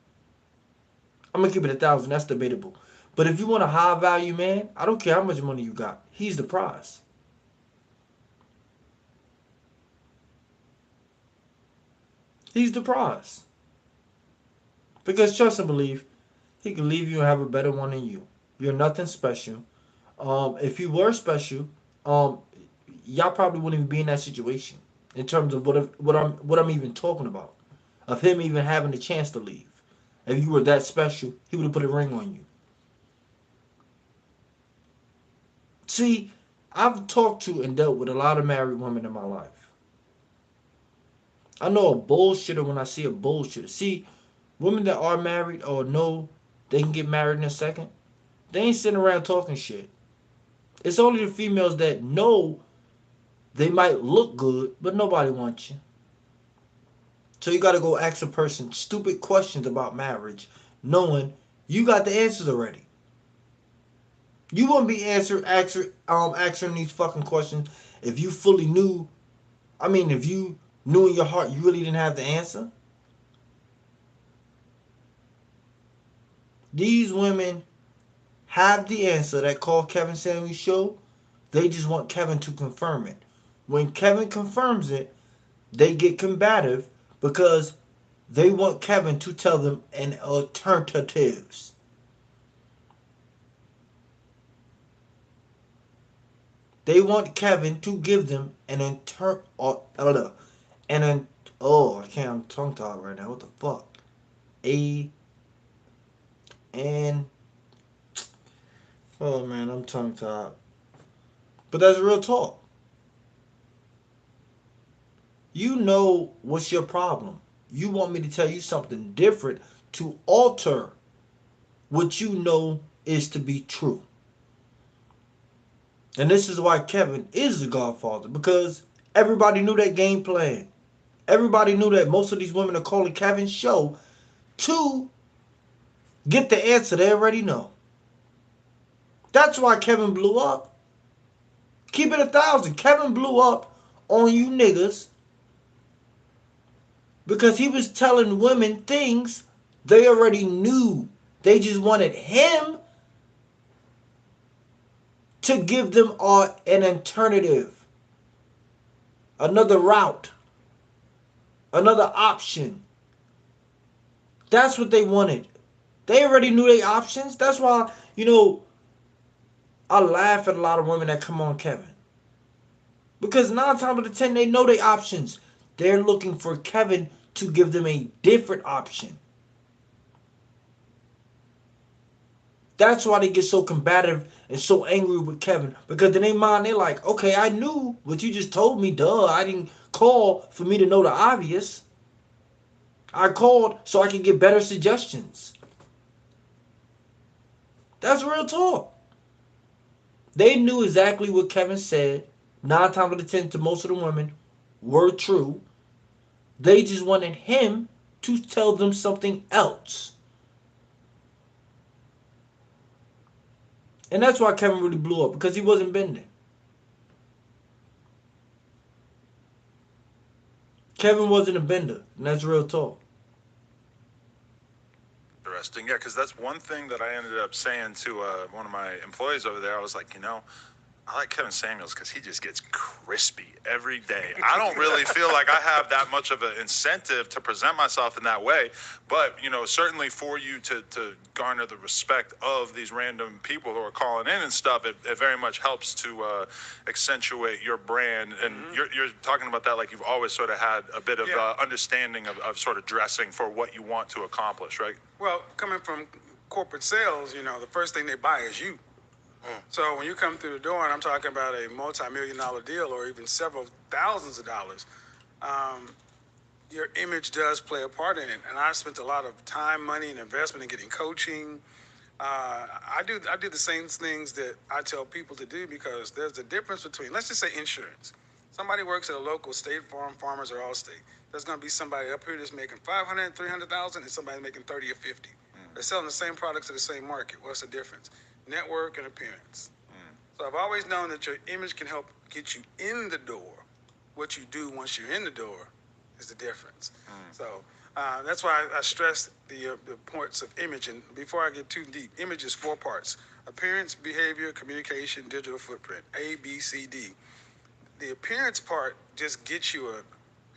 I'm gonna keep it 1,000. That's debatable. But if you want a high value man, I don't care how much money you got. He's the prize. He's the prize. Because trust and believe, he can leave you and have a better one than you. You're nothing special. If you were special, um, y'all probably wouldn't even be in that situation. In terms of what I'm even talking about, of him even having the chance to leave. If you were that special, he would have put a ring on you. See, I've talked to and dealt with a lot of married women in my life. I know a bullshitter when I see a bullshitter. See, women that are married or know they can get married in a second, they ain't sitting around talking shit. It's only the females that know they might look good, but nobody wants you. So you gotta go ask a person stupid questions about marriage, knowing you got the answers already. You wouldn't be answering these fucking questions if you fully knew. I mean, if you knew in your heart you really didn't have the answer. These women have the answer that call Kevin Samuels show. They just want Kevin to confirm it. When Kevin confirms it, they get combative because they want Kevin to tell them an alternatives. They want Kevin to give them an oh, I can't, I'm tongue tied right now. What the fuck? A and oh man, I'm tongue tied. But that's real talk. You know what's your problem. You want me to tell you something different to alter what you know is to be true. And this is why Kevin is the Godfather, because everybody knew that game plan. Everybody knew that most of these women are calling Kevin's show to get the answer they already know. That's why Kevin blew up. Keep it 1,000. Kevin blew up on you niggas because he was telling women things they already knew. They just wanted him to give them an alternative, another route, another option. That's what they wanted. They already knew their options. That's why, I laugh at a lot of women that come on Kevin. Because 9 times out of 10, they know their options. They're looking for Kevin to give them a different option. That's why they get so combative and so angry with Kevin. Because in their mind, they're like, okay, I knew what you just told me. Duh, I didn't call for me to know the obvious. I called so I could get better suggestions. That's real talk. They knew exactly what Kevin said. 9 times out of 10 to most of the women were true. They just wanted him to tell them something else. And that's why Kevin really blew up, because he wasn't bending. Kevin wasn't a bender, and that's real talk. Interesting. Yeah, because that's one thing that I ended up saying to one of my employees over there. I was like, I like Kevin Samuels because he just gets crispy every day. I don't really feel like I have that much of an incentive to present myself in that way. But, certainly for you to garner the respect of these random people who are calling in and stuff, it very much helps to accentuate your brand. And you're talking about that like you've always sort of had a bit of understanding of sort of dressing for what you want to accomplish, right? Well, coming from corporate sales, the first thing they buy is you. So when you come through the door, and I'm talking about a multi-million-dollar deal or even several thousands of dollars, your image does play a part in it. And I spent a lot of time, money, and investment in getting coaching. I do the same things that I tell people to do, because there's a difference between, let's just say, insurance. Somebody works at a local State Farm, Farmers, or Allstate. There's going to be somebody up here that's making 500, 300,000, and somebody making 30 or 50. They're selling the same products to the same market. What's the difference? Network and appearance. So I've always known that your image can help get you in the door. What you do once you're in the door is the difference. So That's why I stress the points of image. And before I get too deep, image is 4 parts: appearance, behavior, communication, digital footprint. A, B, C, D. The appearance part just gets you a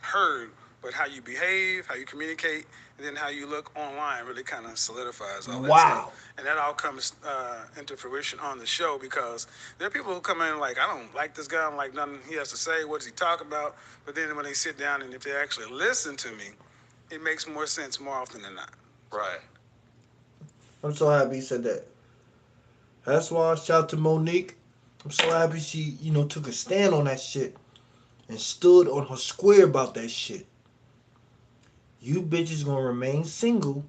herd, but how you behave, how you communicate, and then how you look online really kind of solidifies all that Wow. stuff. And that all comes into fruition on the show, because there are people who come in like, I don't like this guy, I don't like nothing he has to say, what does he talk about? But then when they sit down and if they actually listen to me, it makes more sense more often than not. Right. I'm so happy he said that. That's why shout out to Monique. I'm so happy she, took a stand on that shit and stood on her square about that shit. You bitches gonna remain single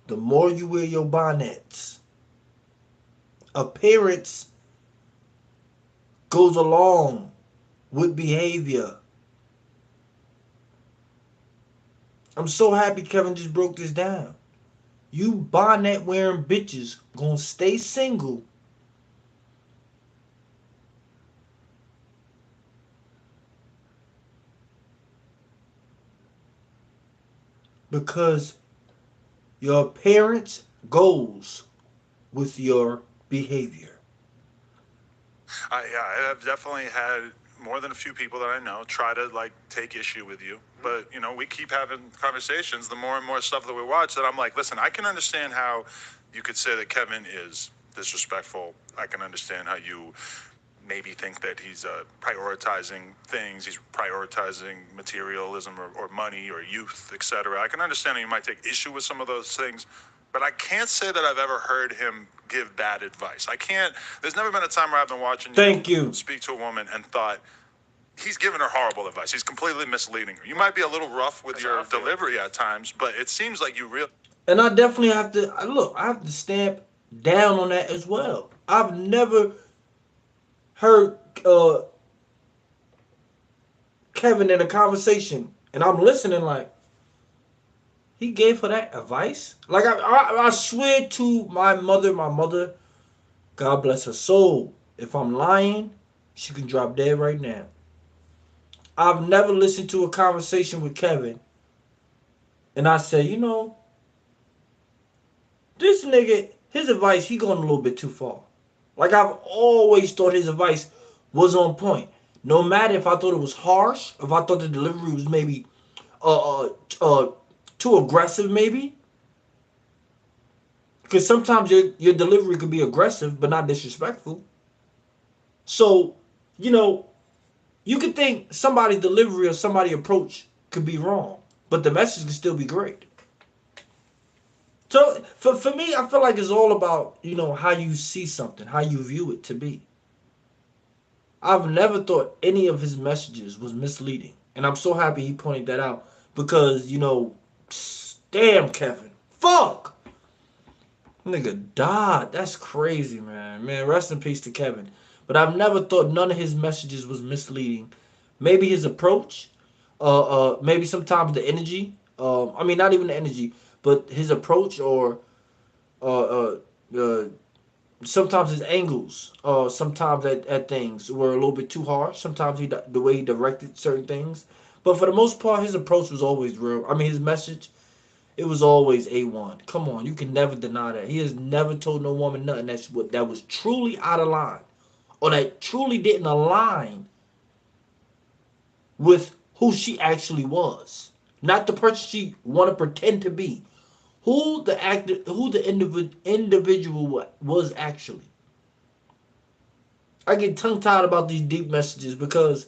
the more you wear your bonnets. Appearance goes along with behavior. I'm so happy Kevin just broke this down. You bonnet wearing bitches gonna stay single because your appearance goes with your behavior. Yeah, I've definitely had more than a few people that I know try to like take issue with you. But we keep having conversations. The more and more stuff that we watch, that I'm like, listen, I can understand how you could say that Kevin is disrespectful. I can understand how you maybe think that he's prioritizing things. He's prioritizing materialism or money or youth, etc. I can understand how you might take issue with some of those things. But I can't say that I've ever heard him give bad advice. I can't. There's never been a time where I've been watching Thank you. speak to a woman and thought he's giving her horrible advice. He's completely misleading her. You might be a little rough with your delivery at times, but it seems like you really. And I definitely have to look. I have to stamp down on that as well. I've never heard Kevin in a conversation, and I'm listening like he gave her that advice. Like I swear to my mother, God bless her soul. If I'm lying, she can drop dead right now. I've never listened to a conversation with Kevin, and I say, this nigga, his advice, he going a little bit too far. Like I've always thought his advice was on point. No matter if I thought it was harsh, if I thought the delivery was maybe too aggressive, maybe. Because sometimes your delivery could be aggressive but not disrespectful. So, you could think somebody's delivery or somebody's approach could be wrong, but the message could still be great. So for me, I feel like it's all about, how you see something, how you view it to be. I've never thought any of his messages was misleading. And I'm so happy he pointed that out because, damn, Kevin. Fuck! Nigga died. That's crazy, man. Man, rest in peace to Kevin. But I've never thought none of his messages was misleading. Maybe his approach, maybe sometimes the energy. I mean, not even the energy, but his approach or sometimes his angles, sometimes at things were a little bit too harsh. Sometimes the way he directed certain things, but for the most part, his approach was always real. I mean, his message, it was always A1. Come on, you can never deny that. He has never told no woman nothing that was truly out of line, or that truly didn't align with who she actually was, not the person she want to pretend to be. Who the individual was actually. I get tongue tied about these deep messages because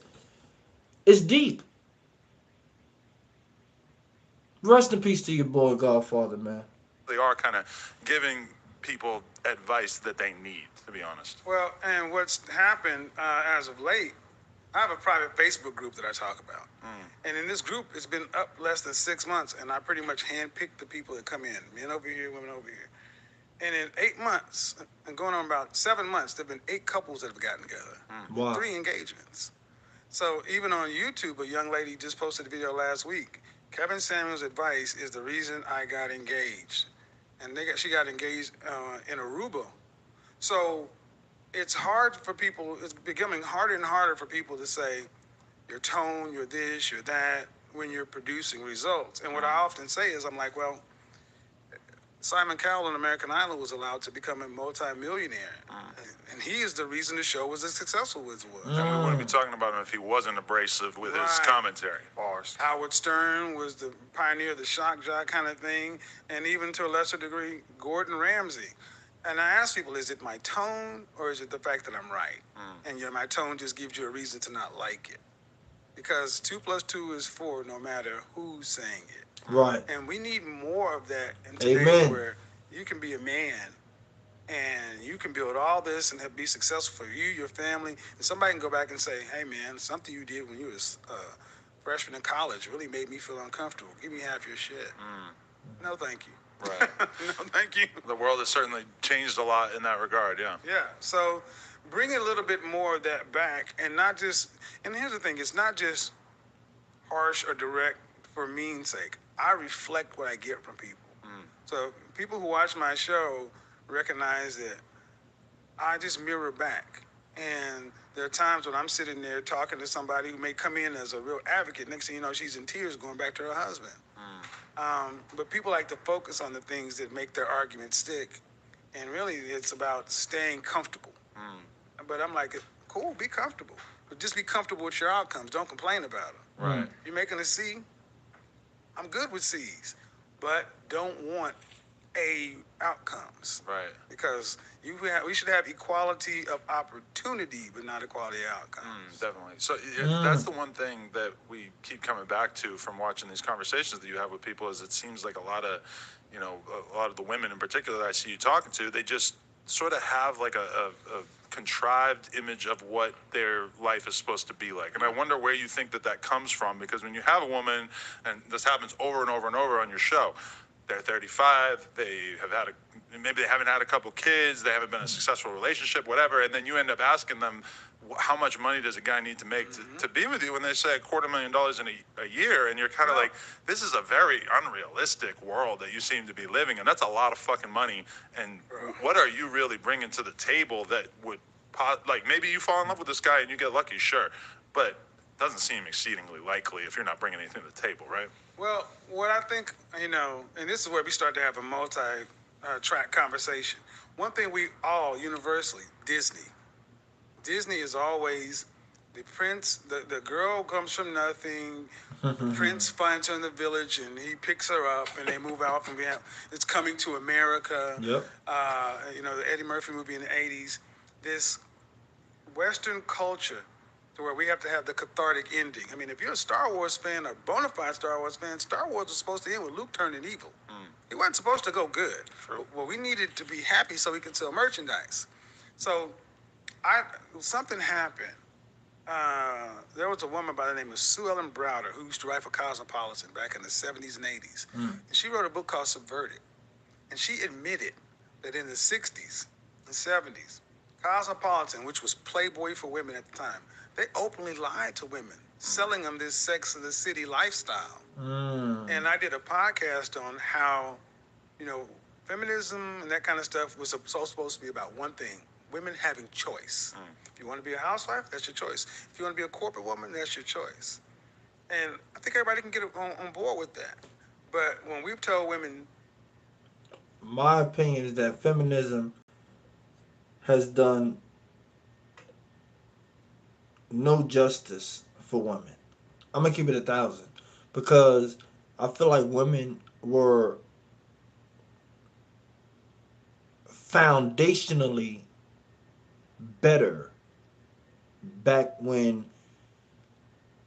it's deep. Rest in peace to your boy Godfather, man. They are kind of giving people advice that they need, to be honest. Well, and what's happened as of late, I have a private Facebook group that I talk about. And in this group, it's been up less than 6 months, and I pretty much handpick the people that come in, men over here, women over here. And in 8 months, and going on about 7 months, there have been 8 couples that have gotten together. Wow. 3 engagements. So even on YouTube, a young lady just posted a video last week. Kevin Samuels' advice is the reason I got engaged. And she got engaged in Aruba. So it's hard for people, it's becoming harder and harder for people to say, your tone, you're this, you're that, when you're producing results. And what I often say is, I'm like, well, Simon Cowell on American Idol was allowed to become a multi-millionaire. And he is the reason the show was as successful as it was. And we wouldn't be talking about him if he wasn't abrasive with his Right. commentary. Bars. Howard Stern was the pioneer of the shock jock kind of thing, and even to a lesser degree, Gordon Ramsay. And I ask people, is it my tone or is it the fact that I'm right? And my tone just gives you a reason to not like it. Because 2 + 2 is 4 no matter who's saying it. Right. And we need more of that in today, Amen. where you can be a man and you can build all this and be successful for you, your family, and somebody can go back and say, hey man, something you did when you was freshman in college really made me feel uncomfortable. Give me half your shit. No, thank you. Right. No, thank you. The world has certainly changed a lot in that regard, yeah. Yeah. So bring a little bit more of that back, and not just. And here's the thing: it's not just harsh or direct for mean's sake. I reflect what I get from people. So people who watch my show recognize that I just mirror back. And there are times when I'm sitting there talking to somebody who may come in as a real advocate. Next thing you know, she's in tears going back to her husband. But people like to focus on the things that make their argument stick. And really, it's about staying comfortable. But I'm like, cool, be comfortable. But just be comfortable with your outcomes. Don't complain about them. Right. You're making a C? I'm good with C's. But don't want A outcomes. Right. Because we should have equality of opportunity, but not equality of outcomes. Definitely. So that's the one thing that we keep coming back to from watching these conversations that you have with people is it seems like a lot of the women in particular that I see you talking to, they just sort of have like a contrived image of what their life is supposed to be like. And I wonder where you think that comes from, because when you have a woman, and this happens over and over and over on your show, they're 35, maybe they haven't had a couple kids, they haven't been in a successful relationship, whatever, and then you end up asking them, how much money does a guy need to make to be with you? And they say $250,000 in a year, and you're kind of like, this is a very unrealistic world that you seem to be living in. That's a lot of fucking money. And what are you really bringing to the table that would, like, maybe you fall in love with this guy and you get lucky, sure, but it doesn't seem exceedingly likely if you're not bringing anything to the table, right? Well, what I think, and this is where we start to have a multi-track conversation. One thing we all universally, Disney is always the prince, the girl comes from nothing, the prince finds her in the village and he picks her up and they move out from behind. It's Coming to America. Yep. The Eddie Murphy movie in the 80s. This Western culture to where we have to have the cathartic ending. I mean, if you're a Star Wars fan, a bona fide Star Wars fan, Star Wars was supposed to end with Luke turning evil. He wasn't supposed to go good. True. Well, we needed to be happy so we could sell merchandise. So something happened. There was a woman by the name of Sue Ellen Browder who used to write for Cosmopolitan back in the 70s and 80s. And she wrote a book called Subverted. And she admitted that in the 60s and 70s, Cosmopolitan, which was Playboy for women at the time, they openly lied to women, selling them this Sex in the City lifestyle. And I did a podcast on how, feminism and that kind of stuff was supposed to be about one thing: women having choice. If you want to be a housewife, that's your choice. If you want to be a corporate woman, that's your choice. And I think everybody can get on board with that. But when we've told women, my opinion is that feminism has done no justice for women. I'm gonna keep it 1,000 because I feel like women were foundationally better back when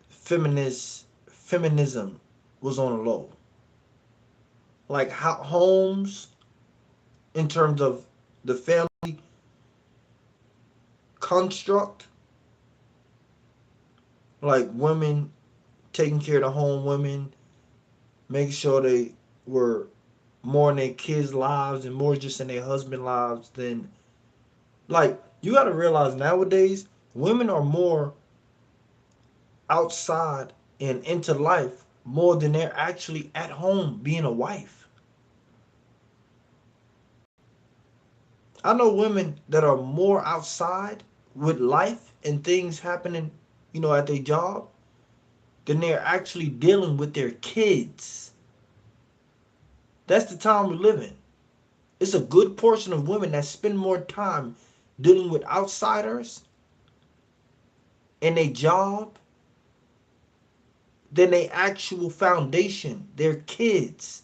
feminism was on the low. Like how homes, in terms of the family construct, like women taking care of the home, women making sure they were more in their kids' lives and more just in their husband' lives than, like, you got to realize nowadays women are more outside and into life more than they're actually at home being a wife. I know women that are more outside with life and things happening, at their job than they're actually dealing with their kids. That's the time we live in. It's a good portion of women that spend more time dealing with outsiders in a job than a actual foundation, their kids.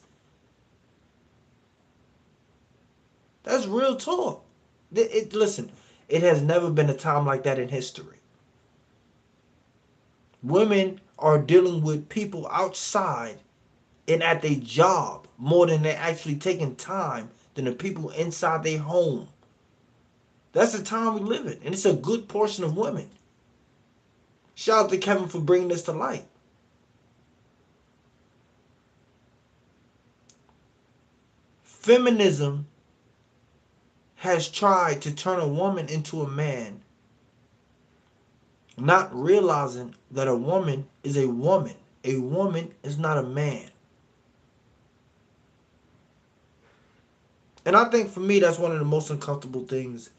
That's real talk. Listen, it has never been a time like that in history. Women are dealing with people outside and at their job more than they're actually taking time than the people inside their home. That's the time we live in, and it's a good portion of women. Shout out to Kevin for bringing this to light. Feminism has tried to turn a woman into a man, not realizing that a woman is a woman. A woman is not a man. And I think for me, that's one of the most uncomfortable things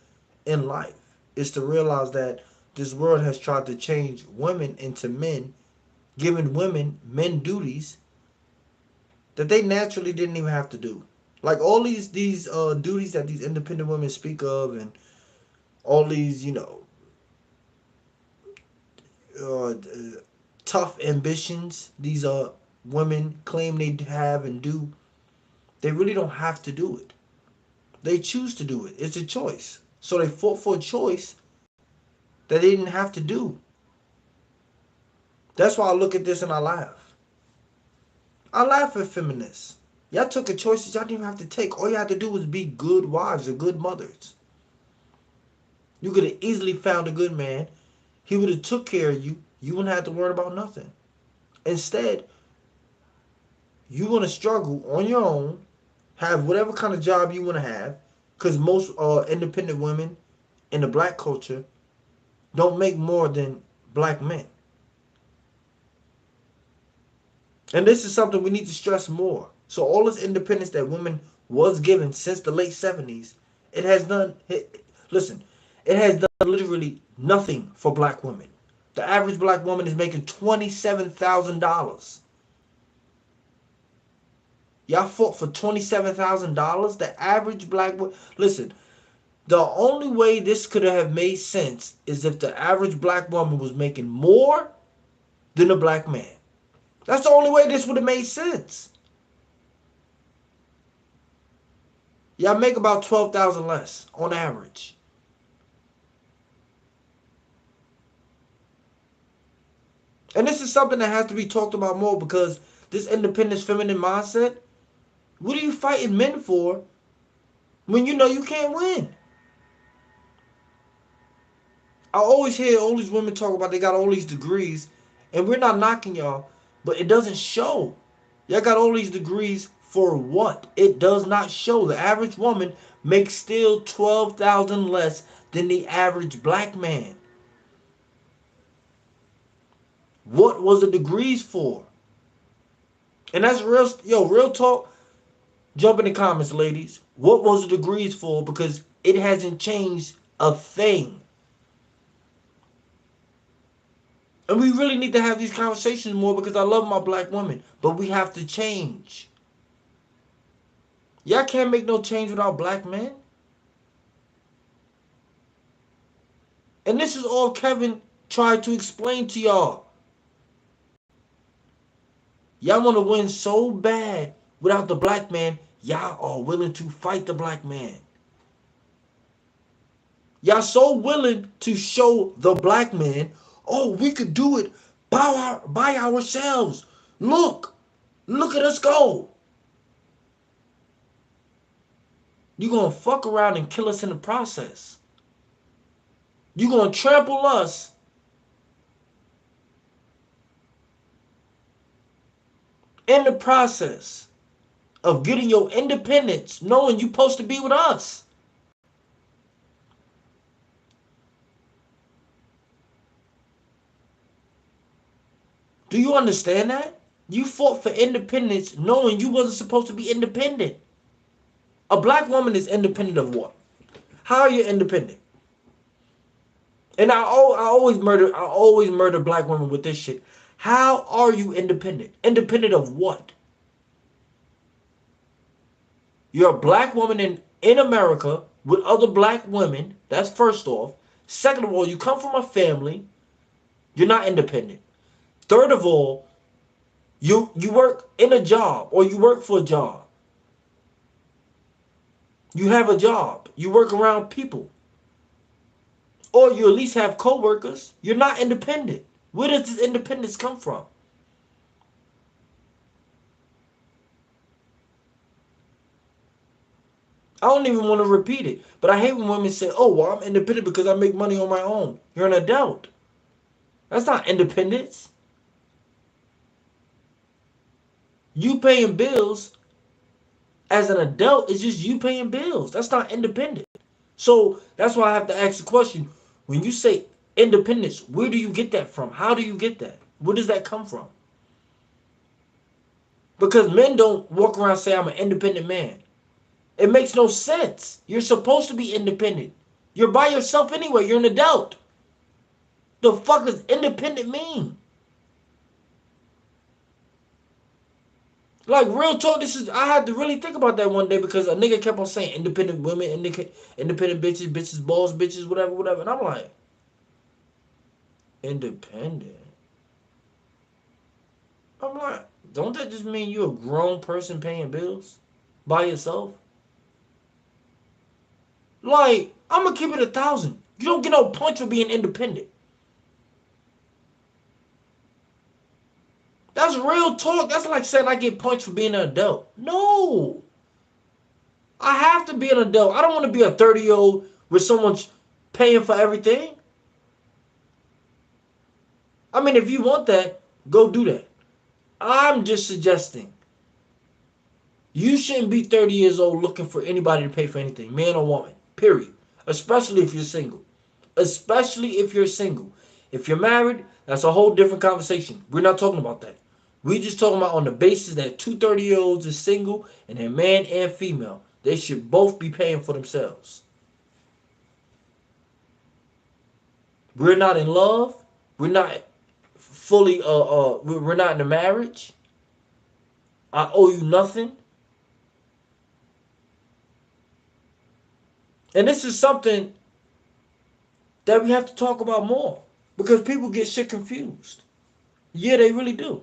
in life, is to realize that this world has tried to change women into men, giving women men duties that they naturally didn't even have to do. Like all these duties that these independent women speak of, and all these, tough ambitions these women claim they have and do, they really don't have to do it. They choose to do it. It's a choice. So they fought for a choice that they didn't have to do. That's why I look at this and I laugh. I laugh at feminists. Y'all took a choice that y'all didn't even have to take. All you had to do was be good wives or good mothers. You could have easily found a good man. He would have took care of you. You wouldn't have to worry about nothing. Instead, you want to struggle on your own, have whatever kind of job you want to have, because most independent women in the black culture don't make more than black men. And this is something we need to stress more. So all this independence that women was given since the late 70s, it has done literally nothing for black women. The average black woman is making $27,000. Y'all fought for $27,000? The average black woman... Listen, the only way this could have made sense is if the average black woman was making more than a black man. That's the only way this would have made sense. Y'all make about $12,000 less on average. And this is something that has to be talked about more, because this independent feminine mindset, what are you fighting men for when you know you can't win? I always hear all these women talk about they got all these degrees, and we're not knocking y'all, but it doesn't show. Y'all got all these degrees for what? It does not show. The average woman makes still $12,000 less than the average black man. What was the degrees for? And that's real talk. Jump in the comments, ladies. What was the degrees for? Because it hasn't changed a thing. And we really need to have these conversations more, because I love my black women, but we have to change. Y'all can't make no change without black men. And this is all Kevin tried to explain to y'all. Y'all want to win so bad without the black man, y'all are willing to fight the black man. Y'all so willing to show the black man, oh, we could do it by ourselves. Look at us go. You're going to fuck around and kill us in the process. You're going to trample us in the process of getting your independence, knowing you're supposed to be with us. Do you understand that? You fought for independence knowing you wasn't supposed to be independent. A black woman is independent of what? How are you independent? And I always murder black women with this shit. How are you independent? Independent of what? You're a black woman in America with other black women. That's first off. Second of all, you come from a family. You're not independent. Third of all, you work in a job or you work for a job. You have a job. You work around people. Or you at least have co-workers. You're not independent. Where does this independence come from? I don't even want to repeat it. But I hate when women say, oh, well, I'm independent because I make money on my own. You're an adult. That's not independence. You paying bills as an adult is just you paying bills. That's not independent. So that's why I have to ask the question. When you say independence, where do you get that from? How do you get that? Where does that come from? Because men don't walk around and say, I'm an independent man. It makes no sense. You're supposed to be independent. You're by yourself anyway. You're an adult. The fuck does independent mean? Like, real talk, I had to really think about that one day because a nigga kept on saying independent women, independent bitches, bitches, balls, bitches, whatever, whatever. And I'm like, independent? I'm like, don't that just mean you're a grown person paying bills by yourself? Like, I'm going to keep it 1,000. You don't get no points for being independent. That's real talk. That's like saying I get points for being an adult. No. I have to be an adult. I don't want to be a 30-year-old with someone paying for everything. I mean, if you want that, go do that. I'm just suggesting you shouldn't be 30 years old looking for anybody to pay for anything, man or woman, period. Especially if you're single. Especially if you're single. If you're married, that's a whole different conversation. We're not talking about that. We're just talking about on the basis that 2 30-year-olds is single and they're man and female. They should both be paying for themselves. We're not in love. We're not fully, we're not in a marriage. I owe you nothing. And this is something that we have to talk about more because people get shit confused. Yeah, they really do.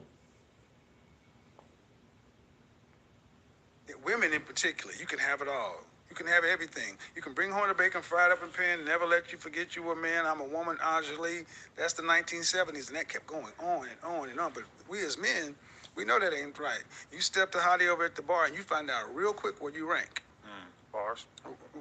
Women in particular, you can have it all. You can have everything. You can bring home the bacon fried up in pan, never let you forget you were a man. I'm a woman, Anjali. That's the 1970s, and that kept going on and on and on. But we as men, we know that ain't right. You step to Hottie over at the bar, and you find out real quick where you rank. Bars.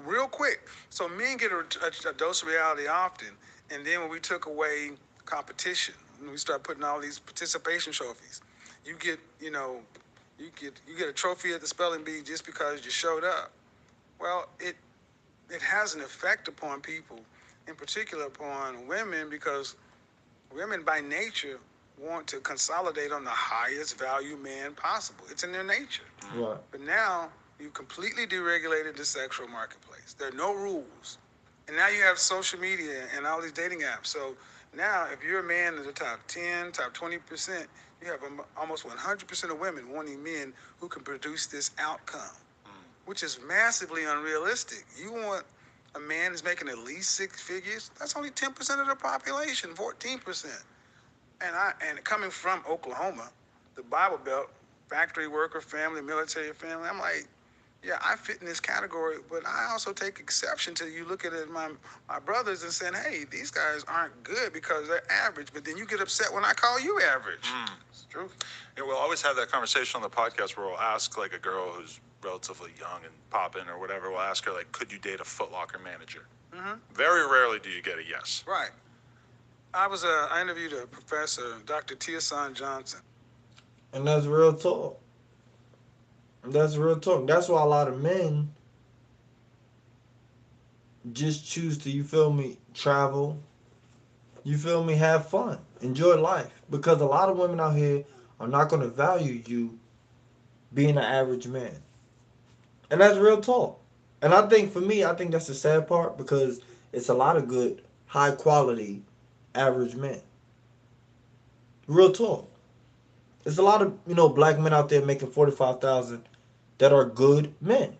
Real quick. So men get a dose of reality often, and then when we took away competition, when we start putting all these participation trophies, you get, you get a trophy at the spelling bee just because you showed up. Well, it has an effect upon people, in particular upon women, because women by nature want to consolidate on the highest value man possible. It's in their nature. Right. But now you've completely deregulated the sexual marketplace. There are no rules. And now you have social media and all these dating apps. So now if you're a man in the top 10, top 20%, you have almost 100% of women wanting men who can produce this outcome, which is massively unrealistic. You want a man who's making at least 6 figures. That's only 10% of the population, 14%. And coming from Oklahoma, the Bible Belt, factory worker family, military family, I'm like, yeah, I fit in this category, but I also take exception to you looking at my brothers and saying, hey, these guys aren't good because they're average, but then you get upset when I call you average. It's true. Yeah, we'll always have that conversation on the podcast where we'll ask like a girl who's relatively young and poppin' or whatever, we'll ask her like, could you date a Foot Locker manager? Mm-hmm. Very rarely do you get a yes. Right. I interviewed a professor, Dr. Tiosan Johnson. And that's real talk. That's real talk. That's why a lot of men just choose to, you feel me, travel, you feel me, have fun, enjoy life. Because a lot of women out here are not going to value you being an average man. And that's real talk. And I think for me, I think that's the sad part because it's a lot of good, high quality, average men. Real talk. There's a lot of black men out there making 45,000 that are good men.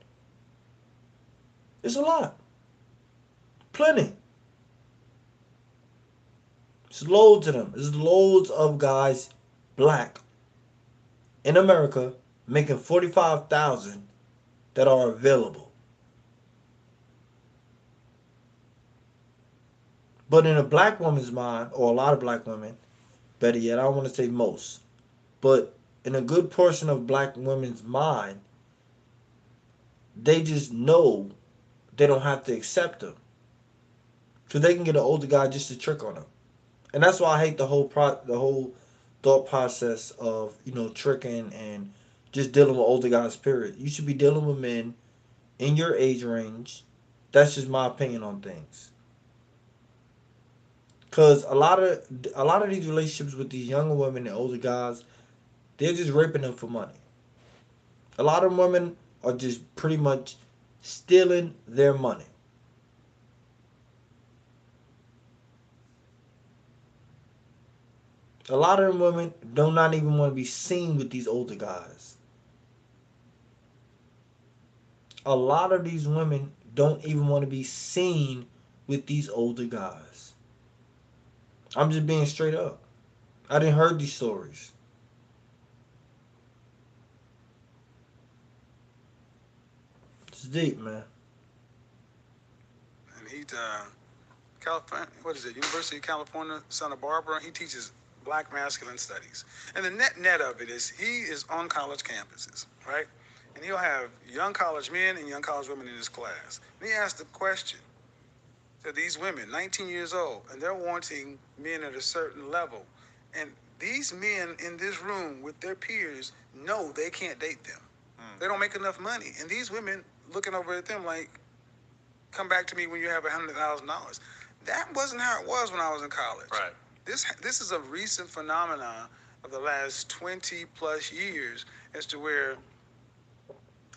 It's a lot, plenty. There's loads of them. There's loads of guys, black, in America making 45,000 that are available. But in a black woman's mind, or a lot of black women, better yet, I don't want to say most, but in a good portion of black women's mind, they just know they don't have to accept them. So they can get an older guy just to trick on them. And that's why I hate the whole thought process of, tricking and just dealing with older guys, period. You should be dealing with men in your age range. That's just my opinion on things. Cause a lot of these relationships with these younger women and older guys, they're just raping them for money. A lot of women are just pretty much stealing their money. A lot of them women do not even want to be seen with these older guys. A lot of these women don't even want to be seen with these older guys. I'm just being straight up. I didn't heard these stories. It's deep, man. And he, California, what is it? University of California, Santa Barbara. He teaches Black masculine studies. And the net of it is he is on college campuses, right? And he'll have young college men and young college women in his class. And he asked the question to these women, 19 years old, and they're wanting men at a certain level. And these men in this room with their peers know they can't date them. They don't make enough money. And these women looking over at them like, come back to me when you have $100,000. That wasn't how it was when I was in college. Right. This is a recent phenomenon of the last 20 plus years as to where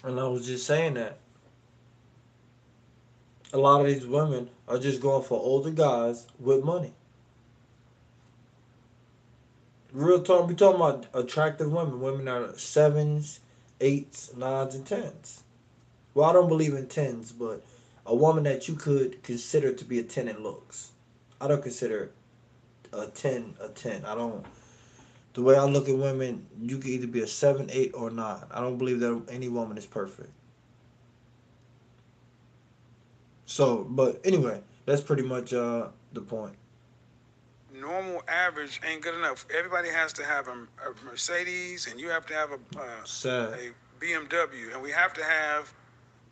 And I was just saying that. A lot of these women are just going for older guys with money. Real talk, we talking about attractive women. Women are sevens, eights, nines, and tens. Well, I don't believe in tens, but a woman that you could consider to be a 10 in looks. I don't consider a 10 a 10. I don't. The way I look at women, you can either be a 7, 8, or 9. I don't believe that any woman is perfect. So, but anyway, that's pretty much the point. normal average ain't good enough. Everybody has to have a Mercedes, and you have to have Sad. a BMW, and we have to have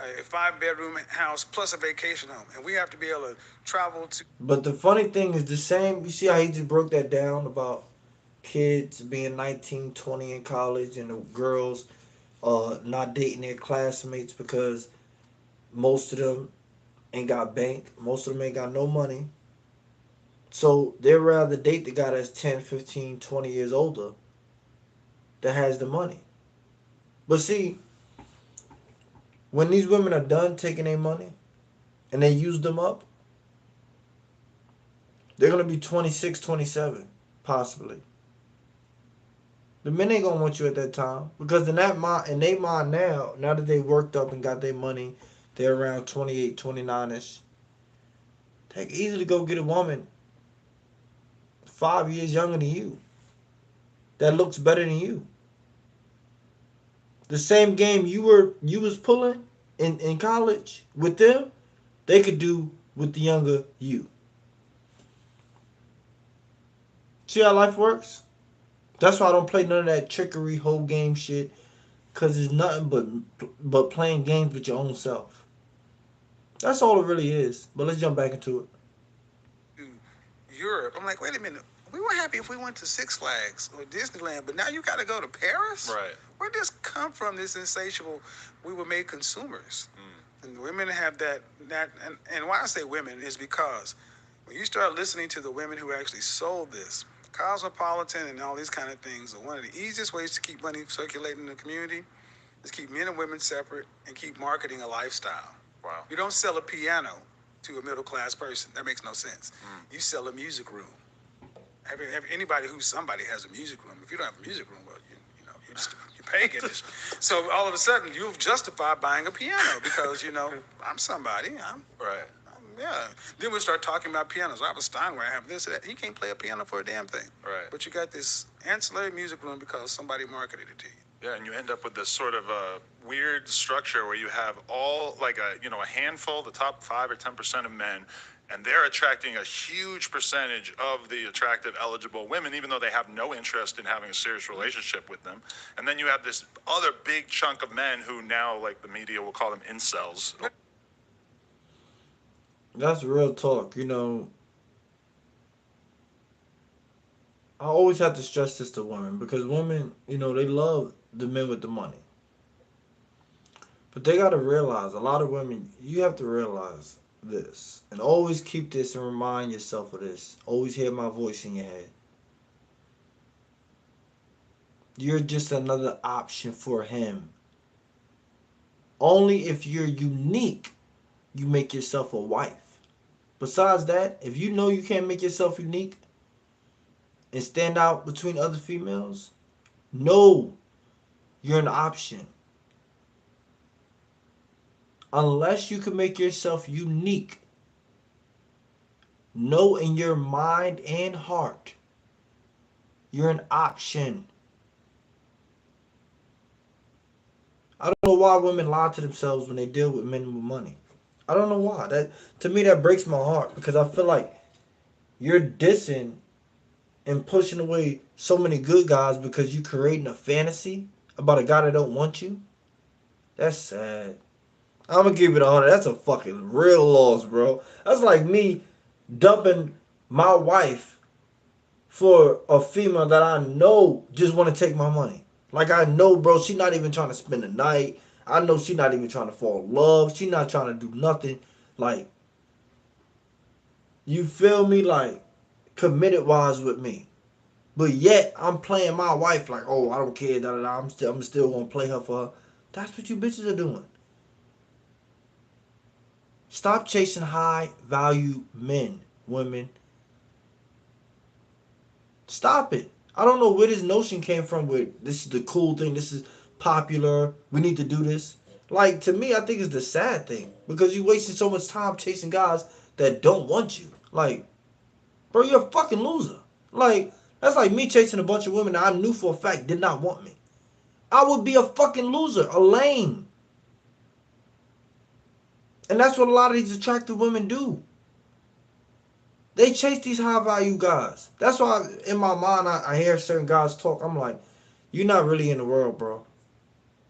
a 5-bedroom house plus a vacation home, and we have to be able to travel to. But the funny thing is the same. You see how he just broke that down about kids being 19, 20 in college and the girls not dating their classmates because most of them ain't got bank. Most of them ain't got no money. So they'd rather date the guy that's 10, 15, 20 years older that has the money. But see, when these women are done taking their money and they use them up, they're going to be 26, 27, possibly. The men ain't going to want you at that time because in they mind now that they worked up and got their money, they're around 28, 29-ish. They can easily go get a woman 5 years younger than you that looks better than you. The same game you was pulling in college with them, they could do with the younger you. See how life works? That's why I don't play none of that trickery whole game shit, cause it's nothing but playing games with your own self. That's all it really is. But let's jump back into it. Europe. I'm like, wait a minute. We were happy if we went to Six Flags or Disneyland, but now you got to go to Paris? Right. Where did this come from, this insatiable, we were made consumers? And women have that and why I say women is because when you start listening to the women who actually sold this, Cosmopolitan and all these kind of things, are one of the easiest ways to keep money circulating in the community is keep men and women separate and keep marketing a lifestyle. Wow. You don't sell a piano to a middle class person. That makes no sense. You sell a music room. Anybody who's somebody has a music room. If you don't have a music room, well, You're pagan. So all of a sudden, you've justified buying a piano because, I'm somebody. Right. Yeah. Then we start talking about pianos. I have a Steinway. I have this and that. He can't play a piano for a damn thing. Right. But you got this ancillary music room because somebody marketed it to you. Yeah, and you end up with this sort of weird structure where you have all like a handful, the top 5 or 10% of men, and they're attracting a huge percentage of the attractive, eligible women, even though they have no interest in having a serious relationship with them. And then you have this other big chunk of men who now, like the media will call them incels. That's real talk. I always have to stress this to women because women, they love the men with the money. But they got to realize, a lot of women, you have to realize this. And always keep this and remind yourself of this. Always hear my voice in your head. You're just another option for him. Only if you're unique, you make yourself a wife. Besides that, if you know you can't make yourself unique and stand out between other females, no, you're an option. Unless you can make yourself unique, know in your mind and heart, you're an option. I don't know why women lie to themselves when they deal with men with money. I don't know why. To me, that breaks my heart because I feel like you're dissing and pushing away so many good guys because you're creating a fantasy about a guy that don't want you. That's sad. I'm gonna give it 100. That's a fucking real loss, bro. That's like me dumping my wife for a female that I know just want to take my money. Like I know, bro, she not even trying to spend the night. I know she not even trying to fall in love. She not trying to do nothing. Like, you feel me? Like, committed wise with me. But yet, I'm playing my wife like, oh, I don't care, da da da. I'm still gonna play her for her. That's what you bitches are doing. Stop chasing high value men, women. Stop it. I don't know where this notion came from where this is the cool thing, this is popular, we need to do this. Like, to me, I think it's the sad thing. Because you wasting so much time chasing guys that don't want you. Like, bro, you're a fucking loser. Like, that's like me chasing a bunch of women that I knew for a fact did not want me. I would be a fucking loser, a lame. And that's what a lot of these attractive women do. They chase these high value guys. That's why in my mind I hear certain guys talk. I'm like, you're not really in the world, bro.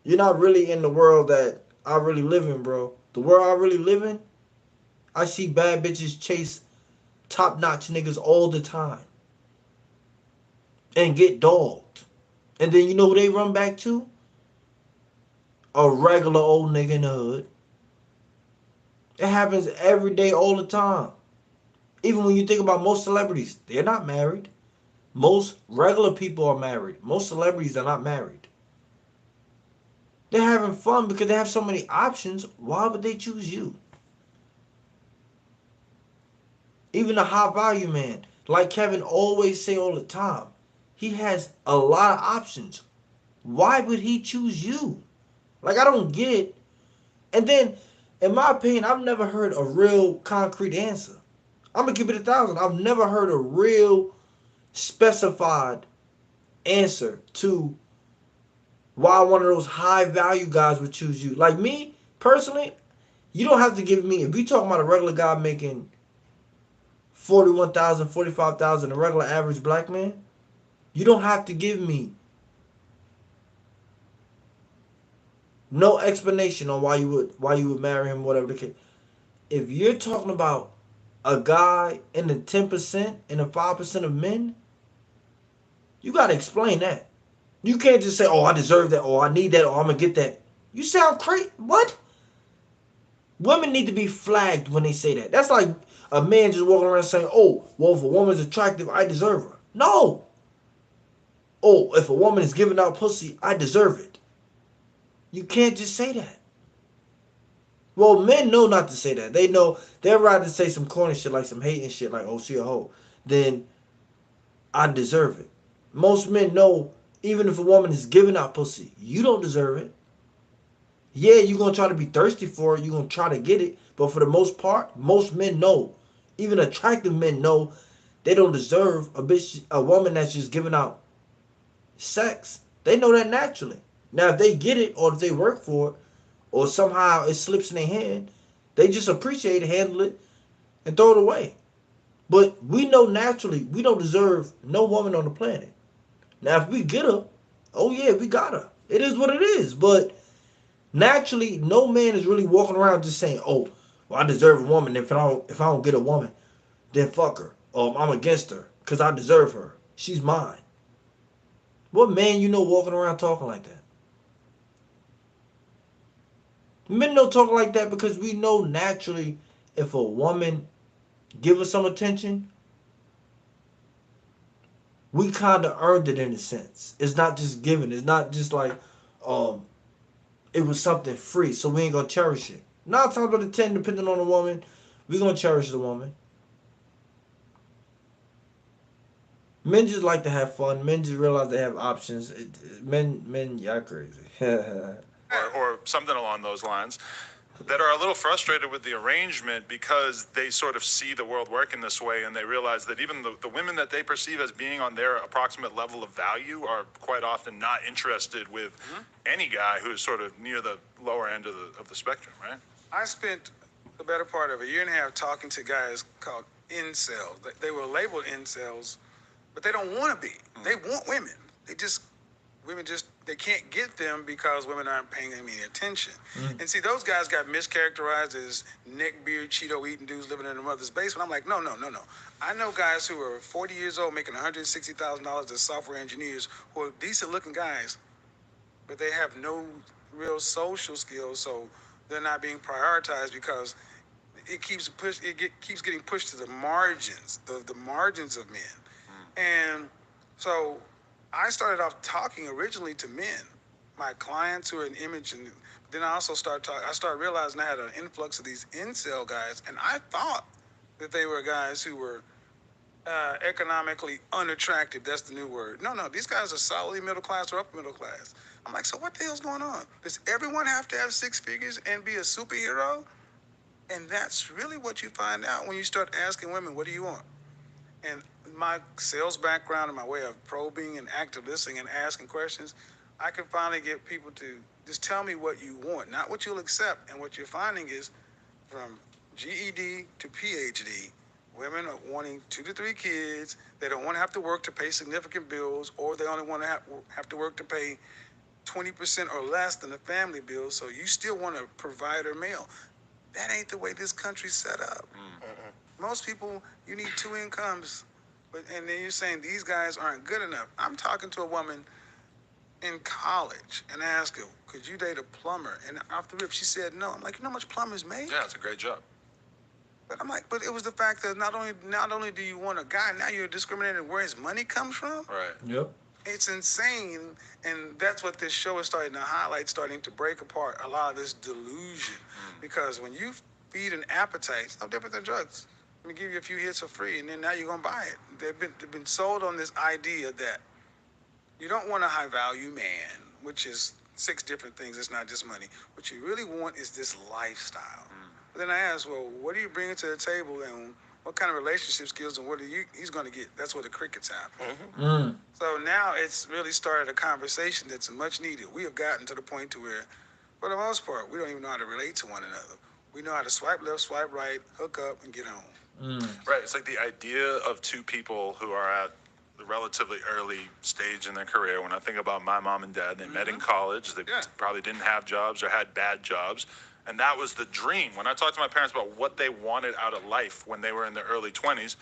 You're not really in the world that I really live in, bro. The world I really live in, I see bad bitches chase top-notch niggas all the time. And get dogged. And then you know who they run back to? A regular old nigga in the hood. It happens every day, all the time. Even when you think about most celebrities, they're not married. Most regular people are married. Most celebrities are not married. They're having fun because they have so many options. Why would they choose you? Even a high value man, like Kevin always say all the time, he has a lot of options. Why would he choose you? Like, I don't get it. And then, in my opinion, I've never heard a real concrete answer. I'm going to give it 1,000. I've never heard a real specified answer to why one of those high value guys would choose you. Like me, personally, you don't have to give me, if you're talking about a regular guy making 41,000, 45,000, a regular average black man, you don't have to give me no explanation on why you would marry him, whatever the case. If you're talking about a guy in the 10% and the 5% of men, you got to explain that. You can't just say, oh, I deserve that, or I need that, or I'm going to get that. You sound crazy. What? Women need to be flagged when they say that. That's like a man just walking around saying, oh, well, if a woman's attractive, I deserve her. No. Oh, if a woman is giving out pussy, I deserve it. You can't just say that. Well, men know not to say that. They know they'd rather say some corny shit, like some hating shit, like, oh, she a hoe, than I deserve it. Most men know Even if a woman is giving out pussy, you don't deserve it. Yeah, you're gonna try to be thirsty for it. You're gonna try to get it, but for the most part, most men know, even attractive men know, they don't deserve a woman that's just giving out sex. They know that naturally. Now, if they get it, or if they work for it, or somehow it slips in their hand, they just appreciate it, handle it, and throw it away. But we know naturally we don't deserve no woman on the planet. Now, if we get her, oh yeah, we got her. It is what it is. But naturally, no man is really walking around just saying, "Oh, well, I deserve a woman. If I don't get a woman, then fuck her. Or I'm against her because I deserve her. She's mine." What man you know walking around talking like that? Men don't talk like that because we know naturally if a woman give us some attention, we kind of earned it in a sense. It's not just given. It's not just like um it was something free, so we ain't gonna cherish it. 9 times out of 10, depending on the woman, we gonna cherish the woman. Men just like to have fun. Men just realize they have options. Men, y'all crazy. or something along those lines, that are a little frustrated with the arrangement because they sort of see the world working this way, and they realize that even the women that they perceive as being on their approximate level of value are quite often not interested with any guy who's sort of near the lower end of the spectrum, right? I spent the better part of a year and a half talking to guys called incels. They were labeled incels, but they don't want to be. They want women. Women they can't get them because women aren't paying them any attention. And see, those guys got mischaracterized as neckbeard, Cheeto eating dudes living in their mother's basement. I'm like, no. I know guys who are 40 years old making $160,000 as software engineers who are decent looking guys, but they have no real social skills, so they're not being prioritized because it keeps getting pushed to the margins, the margins of men. And so I started off talking originally to men, my clients who are in image, and then I also started realizing I had an influx of these incel guys, and I thought that they were guys who were economically unattractive. That's the new word. No, these guys are solidly middle class or upper middle class. I'm like, so what the hell's going on? Does everyone have to have 6 figures and be a superhero? And that's really what you find out when you start asking women, what do you want? And my sales background and my way of probing and active listening and asking questions, I can finally get people to just tell me what you want, not what you'll accept. And what you're finding is from GED to PhD, women are wanting 2 to 3 kids. They don't want to have to work to pay significant bills, or they only want to have to work to pay 20% or less than the family bill. So you still want a provider male. That ain't the way this country's set up. Most people, you need 2 incomes, and then you're saying these guys aren't good enough. I'm talking to a woman in college and asked her, could you date a plumber? And off the rip, she said no. I'm like, you know how much plumbers make? Yeah, it's a great job. But I'm like, but it was the fact that not only do you want a guy, now you're discriminating where his money comes from. Right. Yep. It's insane, and that's what this show is starting to highlight, starting to break apart a lot of this delusion. Because when you feed an appetite, it's no different than drugs. Let me give you a few hits for free, and then now you're gonna buy it. They've been sold on this idea that you don't want a high value man, which is 6 different things. It's not just money. What you really want is this lifestyle. But then I asked, well, what are you bringing to the table, and what kind of relationship skills, and what are he's going to get? That's where the crickets happen. So now it's really started a conversation that's much needed. We have gotten to the point to where, for the most part, we don't even know how to relate to one another. We know how to swipe left, swipe right, hook up, and get home. Right. It's like the idea of 2 people who are at the relatively early stage in their career. When I think about my mom and dad, they met in college. They probably didn't have jobs or had bad jobs. And that was the dream. When I talked to my parents about what they wanted out of life when they were in their early 20s,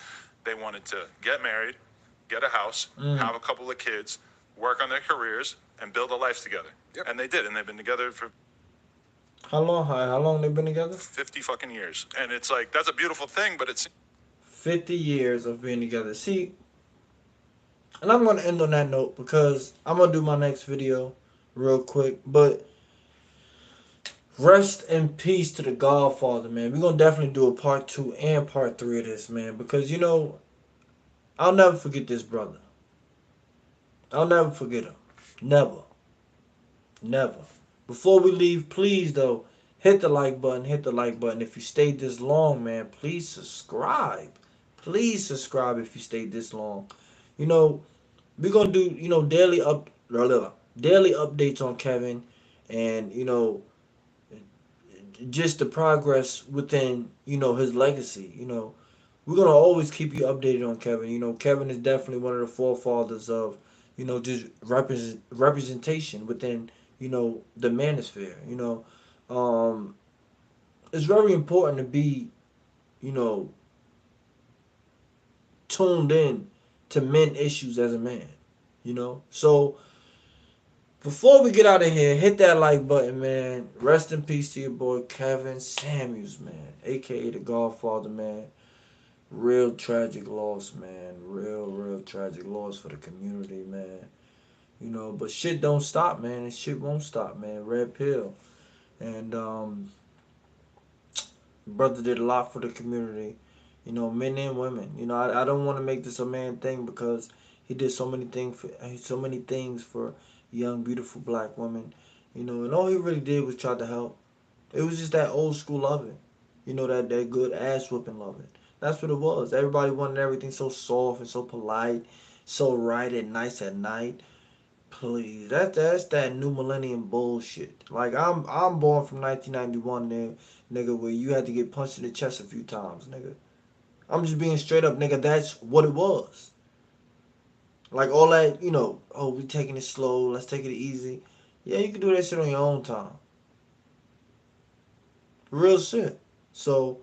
they wanted to get married, get a house, have a couple of kids, work on their careers, and build a life together. And they did. And they've been together for How long they been together? 50 fucking years. And it's like, that's a beautiful thing, but it's 50 years of being together. See, and I'm going to end on that note because I'm going to do my next video real quick. But rest in peace to the Godfather, man. We're going to definitely do a part 2 and part 3 of this, man. Because, you know, I'll never forget this brother. I'll never forget him. Never. Never. Before we leave, please though, hit the like button. Hit the like button. If you stayed this long, man, please subscribe. Please subscribe if you stayed this long. You know, we're gonna do, daily updates on Kevin, and just the progress within, his legacy. We're gonna always keep you updated on Kevin. Kevin is definitely one of the forefathers of, just representation within, the manosphere. Um, it's very important to be, you know, tuned in to men issues as a man. So before we get out of here, hit that like button, man. Rest in peace to your boy Kevin Samuels, man, aka the Godfather, man. Real tragic loss, man. Real tragic loss for the community, man. But shit don't stop, man. And shit won't stop, man. Red pill. And brother did a lot for the community. Men and women. I don't want to make this a man thing because he did so many things for young, beautiful black women. And all he really did was try to help. It was just that old school loving. That good ass whooping loving. That's what it was. Everybody wanted everything so soft and so polite, so right and nice at night. Please, that's that new millennium bullshit. Like I'm born from 1991, nigga, where you had to get punched in the chest a few times, nigga. I'm just being straight up, nigga. That's what it was. Like all that, oh, we taking it slow. Let's take it easy. Yeah, you can do that shit on your own time. Real shit. So,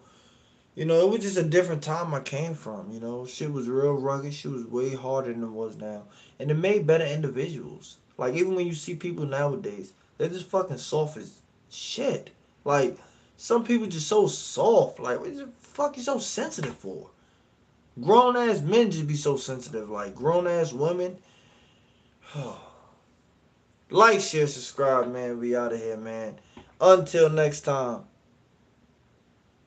it was just a different time I came from. Shit was real rugged. Shit was way harder than it was now. And it made better individuals. Like, even when you see people nowadays, they're just fucking soft as shit. Like, some people just so soft. Like, what the fuck you so sensitive for? Grown ass men just be so sensitive. Like, grown ass women. Like, share, subscribe, man. We out of here, man. Until next time.